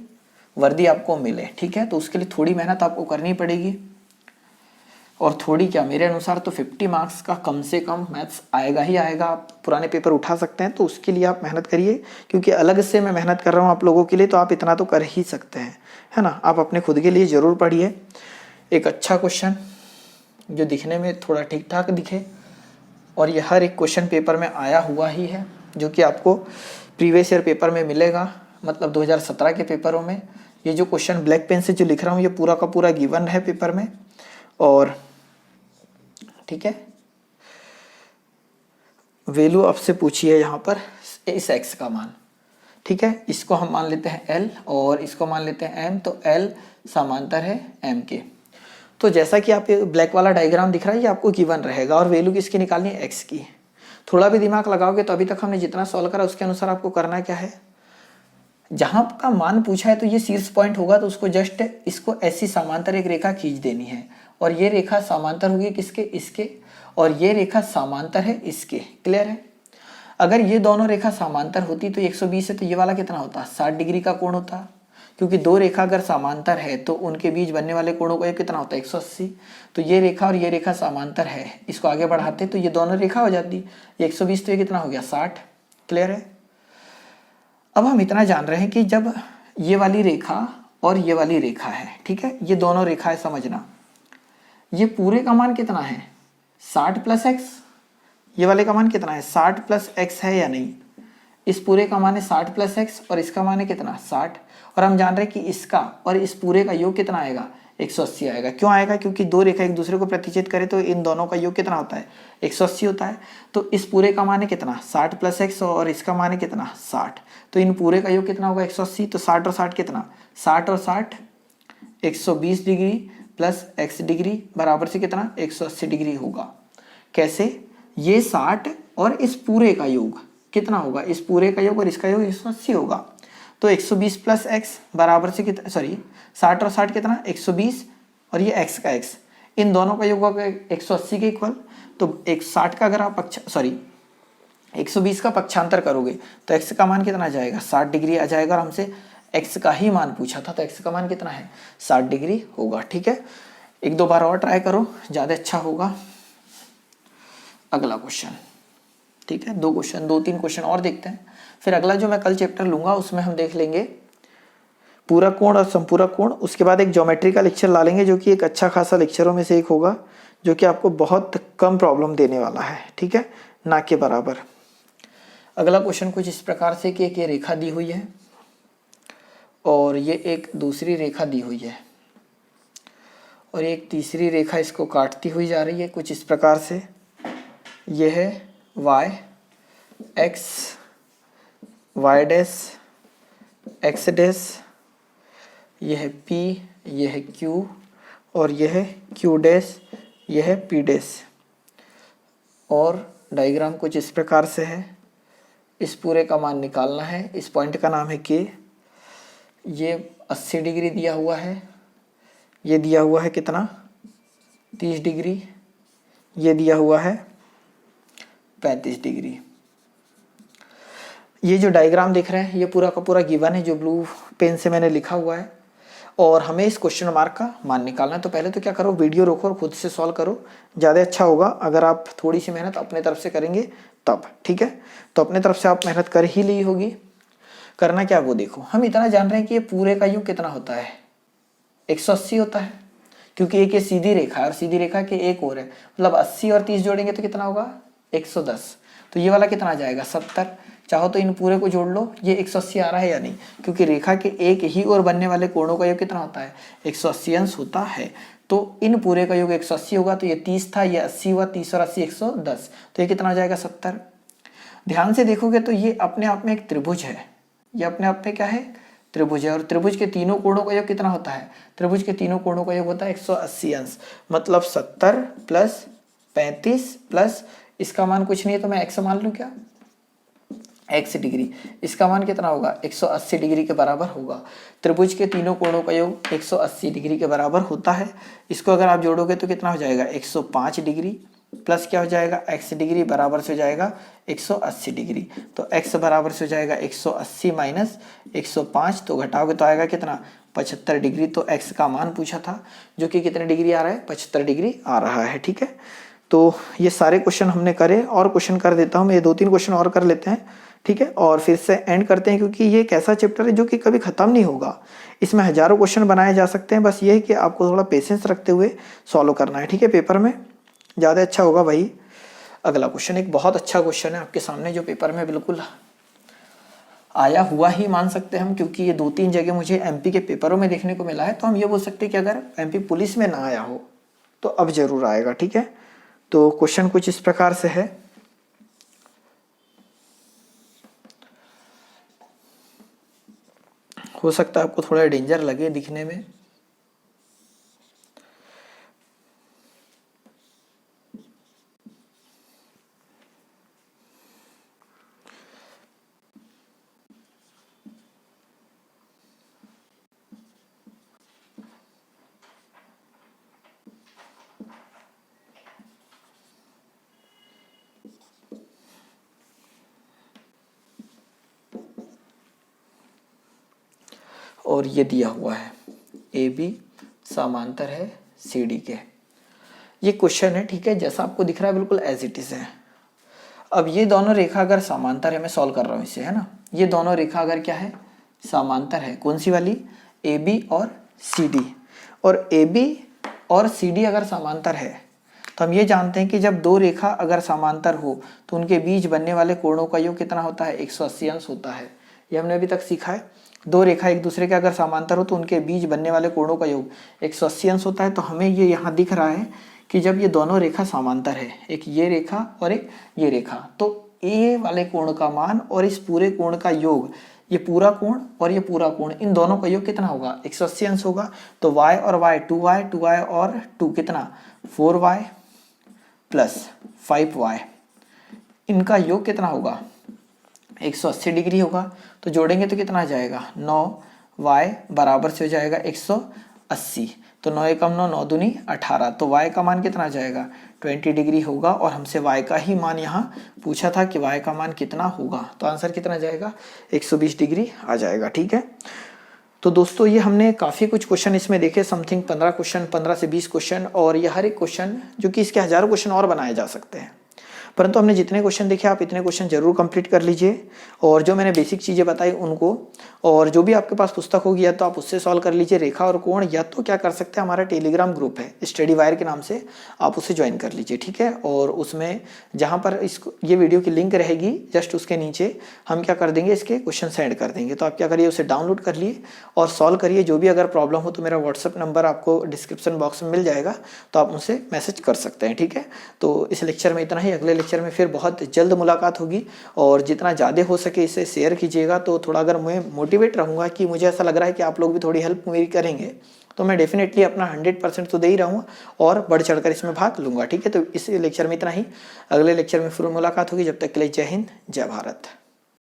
वर्दी आपको मिले, ठीक है, तो उसके लिए थोड़ी मेहनत आपको करनी पड़ेगी। और थोड़ी क्या, मेरे अनुसार तो 50 मार्क्स का कम से कम मैथ्स आएगा ही आएगा। आप पुराने पेपर उठा सकते हैं, तो उसके लिए आप मेहनत करिए, क्योंकि अलग से मैं मेहनत कर रहा हूँ आप लोगों के लिए, तो आप इतना तो कर ही सकते हैं, है ना। आप अपने खुद के लिए ज़रूर पढ़िए। एक अच्छा क्वेश्चन जो दिखने में थोड़ा ठीक ठाक दिखे, और ये हर एक क्वेश्चन पेपर में आया हुआ ही है, जो कि आपको प्रीवियस ईयर पेपर में मिलेगा, मतलब 2017 के पेपरों में। ये जो क्वेश्चन ब्लैक पेन से जो लिख रहा हूँ, ये पूरा का पूरा गिवन है पेपर में। और ठीक है, वैल्यू आपसे पूछी है यहाँ पर इस x का मान। ठीक है, इसको हम मान लेते हैं l और इसको मान लेते हैं m, तो l समांतर है m के। तो जैसा कि आप ब्लैक वाला डायग्राम दिख रहा है, ये आपको गिवन रहेगा, और वैल्यू किसकी निकालनी है? x की। थोड़ा भी दिमाग लगाओगे तो अभी तक हमने जितना सॉल्व करा उसके अनुसार आपको करना क्या है, जहां का मान पूछा है तो ये शीर्ष पॉइंट होगा, तो उसको जस्ट इसको ऐसी समांतर एक रेखा खींच देनी है, और ये रेखा समांतर होगी किसके? इसके, और ये रेखा समांतर है इसके। क्लियर है? अगर ये दोनों रेखा समांतर होती तो 120 है, तो ये वाला कितना होता? 60 डिग्री का कोण होता, क्योंकि दो रेखा अगर समांतर है तो उनके बीच बनने वाले कोणों का कितना होता है? 180। तो ये रेखा और ये रेखा समांतर है, इसको आगे बढ़ाते तो ये दोनों रेखा हो जाती, 120 तो ये कितना हो गया? 60। क्लियर है? अब हम इतना जान रहे हैं कि जब ये वाली रेखा और ये वाली रेखा है, ठीक है, ये दोनों रेखा है, समझना, ये पूरे का मान कितना है? 60 प्लस एक्स। ये वाले का मान कितना है? 60 प्लस एक्स है या नहीं? इस पूरे का मान है 60 प्लस एक्स, और इसका मान है कितना? 60। और हम जान रहे हैं कि इसका और इस पूरे का योग कितना आएगा? 180 आएगा। क्यों आएगा? क्योंकि दो रेखा एक दूसरे को प्रतिच्छेद करे तो इन दोनों का योग कितना होता है? 180 होता है। तो इस पूरे का मान है कितना? 60 प्लस एक्स, और इसका मान है कितना? 60। तो इन पूरे का योग कितना होगा? 180। तो 60 और 60 कितना? 60 और 60 120 डिग्री प्लस x डिग्री बराबर से कितना? 180 डिग्री होगा। कैसे? ये 60 और इस पूरे का योग कितना होगा? इस पूरे का योग और इसका योग 180 होगा। तो 120 प्लस एक्स बराबर से कितना, सॉरी 60 और 60 कितना? 120, और ये x का x, इन दोनों का योग होगा 180 के इक्वल। तो 60 का अगर आप 120 का पक्षांतर करोगे तो x का मान कितना आ जाएगा? 60 डिग्री आ जाएगा। और हमसे x का ही मान पूछा था, तो x का मान कितना है? 60 डिग्री होगा। ठीक है, एक दो बार और ट्राई करो, ज़्यादा अच्छा होगा। अगला क्वेश्चन, ठीक है, दो तीन क्वेश्चन और देखते हैं, फिर अगला जो मैं कल चैप्टर लूंगा उसमें हम देख लेंगे पूरा कोण और संपूरक कोण। उसके बाद एक ज्योमेट्री का लेक्चर ला लेंगे, जो कि एक अच्छा खासा लेक्चरों में से एक होगा, जो कि आपको बहुत कम प्रॉब्लम देने वाला है, ठीक है, ना के बराबर। अगला क्वेश्चन कुछ इस प्रकार से कि एक ये रेखा दी हुई है और ये एक दूसरी रेखा दी हुई है, और एक तीसरी रेखा इसको काटती हुई जा रही है कुछ इस प्रकार से। ये है y, x, y dash, x dash, ये है p, ये है q, और ये है q डैश, ये है p डैश। और डायग्राम कुछ इस प्रकार से है। इस पूरे का मान निकालना है। इस पॉइंट का नाम है k। ये 80 डिग्री दिया हुआ है, ये दिया हुआ है कितना? 30 डिग्री, ये दिया हुआ है 35 डिग्री। ये जो डायग्राम देख रहे हैं ये पूरा का पूरा गिवन है, जो ब्लू पेन से मैंने लिखा हुआ है, और हमें इस क्वेश्चन मार्क का मान निकालना है। तो पहले तो क्या करो, वीडियो रोको और खुद से सॉल्व करो, ज़्यादा अच्छा होगा अगर आप थोड़ी सी मेहनत अपने तरफ से करेंगे तब, ठीक है। तो अपने तरफ से आप मेहनत कर ही ली होगी। करना क्या, वो देखो। हम इतना जान रहे हैं कि ये पूरे का योग कितना होता है? 180 होता है, क्योंकि एक ये सीधी रेखा है और सीधी रेखा के एक और है, मतलब 80 और 30 जोड़ेंगे तो कितना होगा? 110। तो ये वाला कितना आ जाएगा? 70। चाहो तो इन पूरे को जोड़ लो, ये 180 आ रहा है या नहीं? क्योंकि रेखा के एक ही ओर बनने वाले कोणों का योग कितना होता है? 180 अंश होता है। तो इन पूरे का योग 180 होगा, तो ये 30 था, ये 80 हुआ, 30 और 80 110, तो ये कितना आ जाएगा? 70। ध्यान से देखोगे तो ये अपने आप में एक त्रिभुज है, ये अपने आप में क्या है, त्रिभुज है। और त्रिभुज के तीनों कोणों का योग कितना होता है, त्रिभुज के तीनों कोणों का योग होता है 180 अंश, मतलब 70 प्लस 35 प्लस इसका मान कुछ नहीं है तो मैं x मान लूँ क्या, x डिग्री, इसका मान कितना होगा 180 डिग्री के बराबर होगा। त्रिभुज के तीनों कोणों का योग 180 डिग्री के बराबर होता है। इसको अगर आप जोड़ोगे तो कितना हो जाएगा 105 डिग्री प्लस क्या हो जाएगा x डिग्री बराबर से हो जाएगा 180 डिग्री। तो x बराबर से हो जाएगा 180 माइनस 105, तो घटाओगे तो आएगा कितना 75 डिग्री। तो x का मान पूछा था जो कि कितने डिग्री आ रहा है, 75 डिग्री आ रहा है। ठीक है, तो ये सारे क्वेश्चन हमने करे, और क्वेश्चन कर देता हूँ, ये 2-3 क्वेश्चन और कर लेते हैं। ठीक है, और फिर से एंड करते हैं, क्योंकि ये एक ऐसा चैप्टर है जो कि कभी खत्म नहीं होगा, इसमें हजारों क्वेश्चन बनाए जा सकते हैं। बस ये है कि आपको थोड़ा पेशेंस रखते हुए सॉल्व करना है। ठीक है, पेपर में ज़्यादा अच्छा होगा भाई। अगला क्वेश्चन एक बहुत अच्छा क्वेश्चन है आपके सामने, जो पेपर में बिल्कुल आया हुआ ही मान सकते हैं हम, क्योंकि ये 2-3 जगह मुझे एमपी के पेपरों में देखने को मिला है। तो हम ये बोल सकते हैं कि अगर एमपी पुलिस में ना आया हो तो अब जरूर आएगा। ठीक है, तो क्वेश्चन कुछ इस प्रकार से है, हो सकता है आपको थोड़ा डेंजर लगे दिखने में। और ये दिया हुआ है ए बी समांतर है सी डी के, ये क्वेश्चन है। ठीक है, जैसा आपको दिख रहा है बिल्कुल एज इट इज है। अब ये दोनों रेखा अगर समांतर है, मैं सॉल्व कर रहा हूँ इसे, है ना, ये दोनों रेखा अगर क्या है समांतर है, कौन सी वाली, ए बी और सी डी, और ए बी और सी डी अगर समांतर है तो हम ये जानते हैं कि जब दो रेखा अगर समांतर हो तो उनके बीच बनने वाले कोणों का योग कितना होता है, 180 अंश होता है। ये हमने अभी तक सीखा है। दो रेखा एक दूसरे के अगर समांतर हो तो उनके बीच बनने वाले कोणों का योग 180 अंश होता है। तो हमें ये यहाँ दिख रहा है कि जब ये दोनों रेखा समांतर है, एक ये रेखा और एक ये रेखा, तो ए वाले कोण का मान और इस पूरे कोण का योग, ये पूरा कोण और ये पूरा कोण, इन दोनों का योग कितना होगा, 180 अंश होगा। तो y और y 2y और 2 कितना 4y प्लस 5y, इनका योग कितना होगा 180 डिग्री होगा। तो जोड़ेंगे तो कितना आ जाएगा 9y बराबर से हो जाएगा 180। तो 9 एकम 9, 9 दूनी 18, तो y का मान कितना आ जाएगा 20 डिग्री होगा। और हमसे y का ही मान यहाँ पूछा था कि y का मान कितना होगा, तो आंसर कितना आ जाएगा 120 डिग्री आ जाएगा। ठीक है, तो दोस्तों ये हमने काफ़ी कुछ क्वेश्चन इसमें देखे, समथिंग 15 क्वेश्चन, 15 से 20 क्वेश्चन, और ये हर एक क्वेश्चन जो कि इसके हजारों क्वेश्चन और बनाए जा सकते हैं, परंतु हमने जितने क्वेश्चन देखे आप इतने क्वेश्चन जरूर कंप्लीट कर लीजिए। और जो मैंने बेसिक चीज़ें बताई उनको, और जो भी आपके पास पुस्तक होगी या तो आप उससे सॉल्व कर लीजिए रेखा और कोण, या तो क्या कर सकते हैं हमारा टेलीग्राम ग्रुप है स्टडी वायर के नाम से, आप उसे ज्वाइन कर लीजिए। ठीक है, और उसमें जहाँ पर इसको ये वीडियो की लिंक रहेगी जस्ट उसके नीचे हम क्या कर देंगे, इसके क्वेश्चन सेंड कर देंगे। तो आप क्या करिए उसे डाउनलोड कर लिए और सॉल्व करिए। जो भी अगर प्रॉब्लम हो तो मेरा व्हाट्सअप नंबर आपको डिस्क्रिप्शन बॉक्स में मिल जाएगा, तो आप मुझसे मैसेज कर सकते हैं। ठीक है, तो इस लेक्चर में इतना ही, अगले लेक्चर में फिर बहुत जल्द मुलाकात होगी। और जितना ज़्यादा हो सके इसे शेयर कीजिएगा, तो थोड़ा अगर मैं मोटिवेट रहूँगा कि मुझे ऐसा लग रहा है कि आप लोग भी थोड़ी हेल्प मेरी करेंगे, तो मैं डेफिनेटली अपना 100% तो दे ही रहूँगा और बढ़ चढ़कर इसमें भाग लूँगा। ठीक है, तो इस लेक्चर में इतना ही, अगले लेक्चर में फिर मुलाकात होगी। जब तक के लिए जय हिंद, जय भारत।